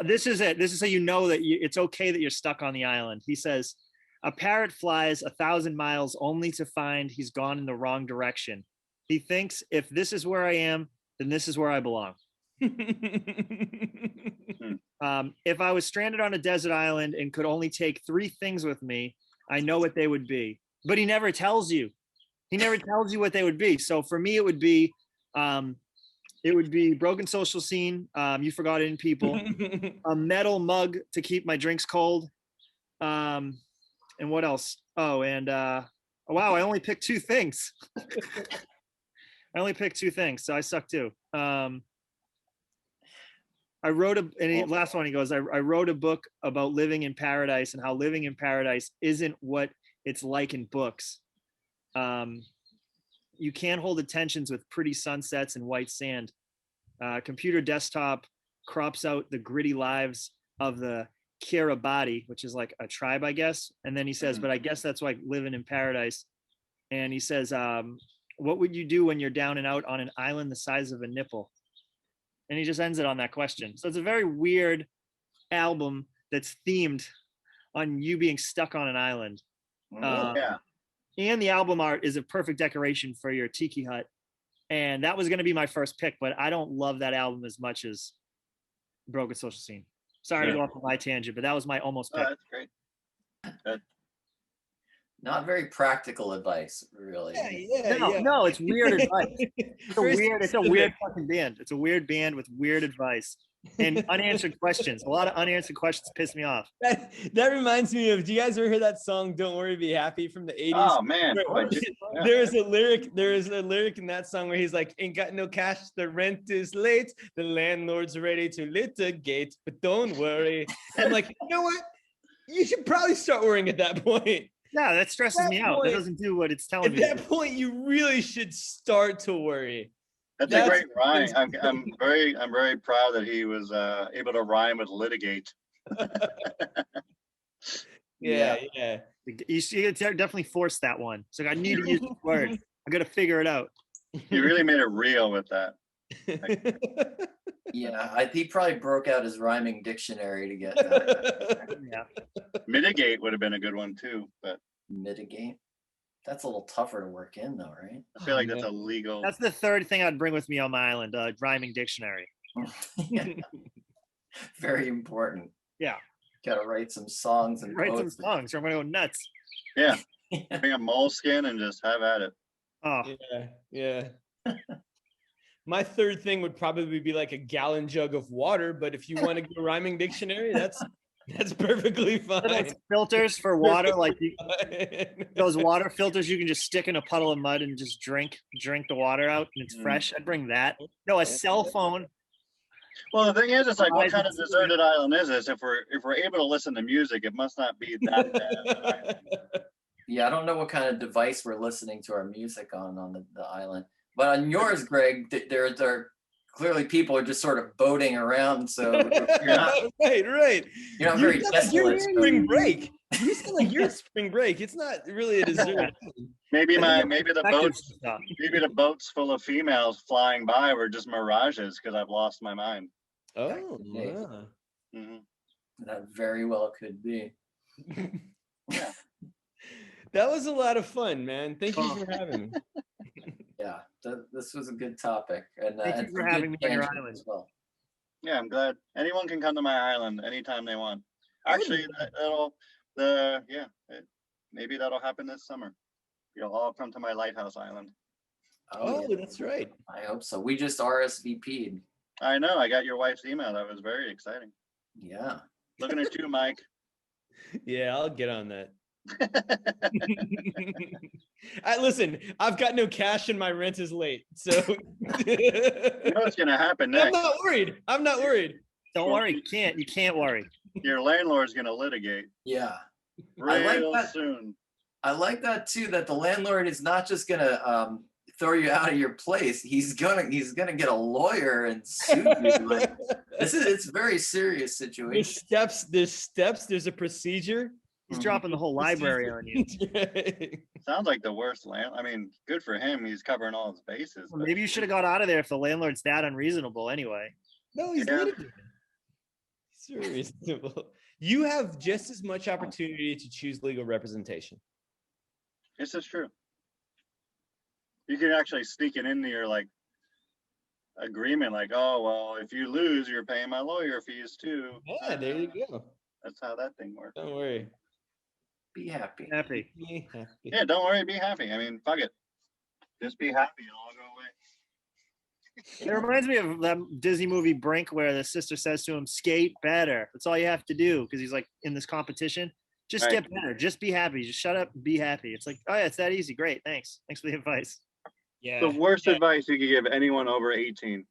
This is it. This is how you know that it's okay that you're stuck on the island. He says, a parrot flies 1,000 miles only to find he's gone in the wrong direction. He thinks, if this is where I am, then this is where I belong. If I was stranded on a desert island and could only take 3 things with me, I know what they would be. But he never tells you. He never tells you what they would be. So for me, it would be Broken Social Scene, You Forgotten People, a metal mug to keep my drinks cold, and what else? Oh, and wow, I only picked 2 things. I only picked 2 things, so I suck too. I wrote last one, he goes, I wrote a book about living in paradise and how living in paradise isn't what it's like in books. You can't hold attentions with pretty sunsets and white sand. Computer desktop crops out the gritty lives of the Kiribati, which is like a tribe, I guess. And then he says, but I guess that's like living in paradise. And he says, what would you do when you're down and out on an island the size of a nipple? And he just ends it on that question. So it's a very weird album that's themed on you being stuck on an island. Yeah. And the album art is a perfect decoration for your tiki hut. And that was going to be my first pick, but I don't love that album as much as Broken Social Scene. Sorry to go off on my tangent, but that was my almost pick. That's great. Good. Not very practical advice, really. No, it's weird advice. It's a weird fucking band. It's a weird band with weird advice and unanswered questions. A lot of unanswered questions piss me off. That reminds me of, do you guys ever hear that song "Don't Worry, Be Happy" from the 80s? Oh man. There is a lyric in that song where he's like, ain't got no cash, the rent is late, the landlord's ready to litigate, but don't worry. I'm like, you know what? You should probably start worrying at that point. Yeah, that stresses me out. That doesn't do what it's telling me. At that point, you really should start to worry. That's a great rhyme. I'm very proud that he was able to rhyme with litigate. Yeah. You definitely force that one. So I need to use this word. I got to figure it out. You really made it real with that. Yeah, he probably broke out his rhyming dictionary to get that. Yeah. Mitigate would have been a good one too, but Mitigate. That's a little tougher to work in, though, right? I feel like that's a legal. That's the third thing I'd bring with me on my island, rhyming dictionary. Very important. Yeah. Got to write some songs and Write some poetry. songs or I'm going to go nuts. Yeah. Bring a moleskin and just have at it. Oh, Yeah. My third thing would probably be like a gallon jug of water, but if you want to go rhyming dictionary, that's perfectly fine. those filters for water, like those water filters you can just stick in a puddle of mud and just drink the water out and it's fresh. I'd bring that. No, a cell phone. Well, the thing is, it's like, what kind of deserted island is this? If we're able to listen to music, it must not be that bad. Yeah, I don't know what kind of device we're listening to our music on the island. But on yours, Greg, there are clearly people are just sort of boating around. So you're not right. You're not very desolate. You're in spring break. You sound like you're in spring break. It's not really a desert. Maybe the boats full of females flying by were just mirages because I've lost my mind. Oh, yeah. Mm-hmm. That very well could be. Yeah. That was a lot of fun, man. Thank you for having me. Yeah, this was a good topic, and Thank you for having me on your island as well. Yeah, I'm glad anyone can come to my island anytime they want. Actually, maybe that'll happen this summer. You'll all come to my lighthouse island. Oh, yeah. That's right. I hope so. We just RSVP'd. I know. I got your wife's email. That was very exciting. Yeah. Looking at you, Mike. Yeah, I'll get on that. Listen, I've got no cash and my rent is late, so You know what's gonna happen next? I'm not worried. Don't worry. You can't worry. Your landlord's gonna litigate Yeah. real soon. I like that too. That the landlord is not just gonna throw you out of your place. He's gonna get a lawyer and sue you. Like, it's a very serious situation. There's steps. There's a procedure. He's dropping the whole library on you. Sounds like the worst I mean, good for him. He's covering all his bases. Well, maybe you should have got out of there if the landlord's that unreasonable anyway. No, he's litigating. He's reasonable. You have just as much opportunity to choose legal representation. This is true. You can actually sneak it into your agreement, like, oh well, if you lose, you're paying my lawyer fees too. Yeah, there you go. That's how that thing works. Don't worry. Be happy. Be happy. Yeah, don't worry, be happy. I mean, fuck it. Just be happy, it'll all go away. It reminds me of that Disney movie Brink, where the sister says to him, "Skate better. That's all you have to do," because he's like in this competition. Just get better. Just be happy. Just shut up. Be happy. It's like, oh yeah, it's that easy. Great. Thanks for the advice. Yeah. The worst Yeah. advice you could give anyone over 18.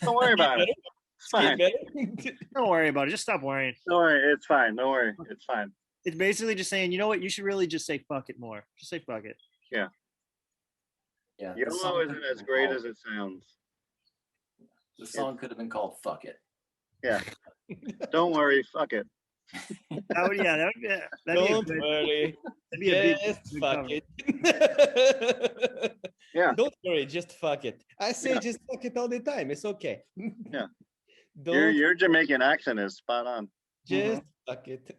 Don't worry about it. It's fine. Get Don't better? Don't worry about it. Just stop worrying. worry. It's fine. Don't worry. It's fine. It's basically just saying, you know what? You should really just say fuck it more. Just say fuck it. Yeah. the YOLO song isn't could have as been great called- as it sounds. The song could have been called "Fuck It." Yeah. Don't worry. Fuck it. That would, yeah, that'd be Don't a good, worry. that'd be a Just big fuck cover. it. Yeah. Don't worry, just fuck it. I say Yeah. just fuck it all the time. It's okay. Yeah. Don't Your Jamaican accent is spot on. just fuck it.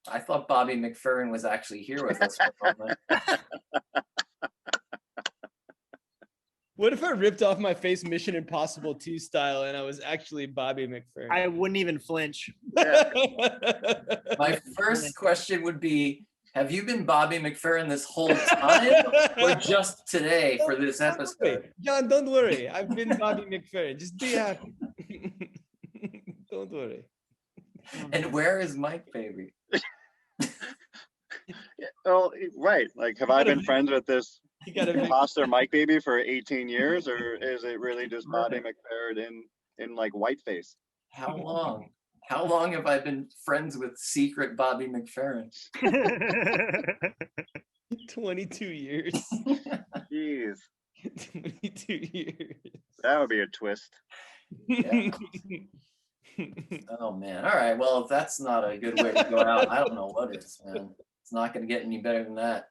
I thought Bobby McFerrin was actually here with us for a moment. What if I ripped off my face Mission Impossible 2 style and I was actually Bobby McFerrin? I wouldn't even flinch. My first question would be: have you been Bobby McFerrin this whole time, or just today for this Don't worry. episode? John, don't worry. I've been Bobby McFerrin. Just be happy. Don't worry. And where is Mike, baby? Yeah, well, right. Like, have I been friends with this You gotta make imposter Mike baby for 18 years, or is it really just Bobby McFerrin in like whiteface? How long? How long have I been friends with secret Bobby McFerrin? 22 years. Jeez, 22 years. that would be a twist. Yeah. Oh man! All right. Well, if that's not a good way to go out, I don't know what is, man. It's not going to get any better than that.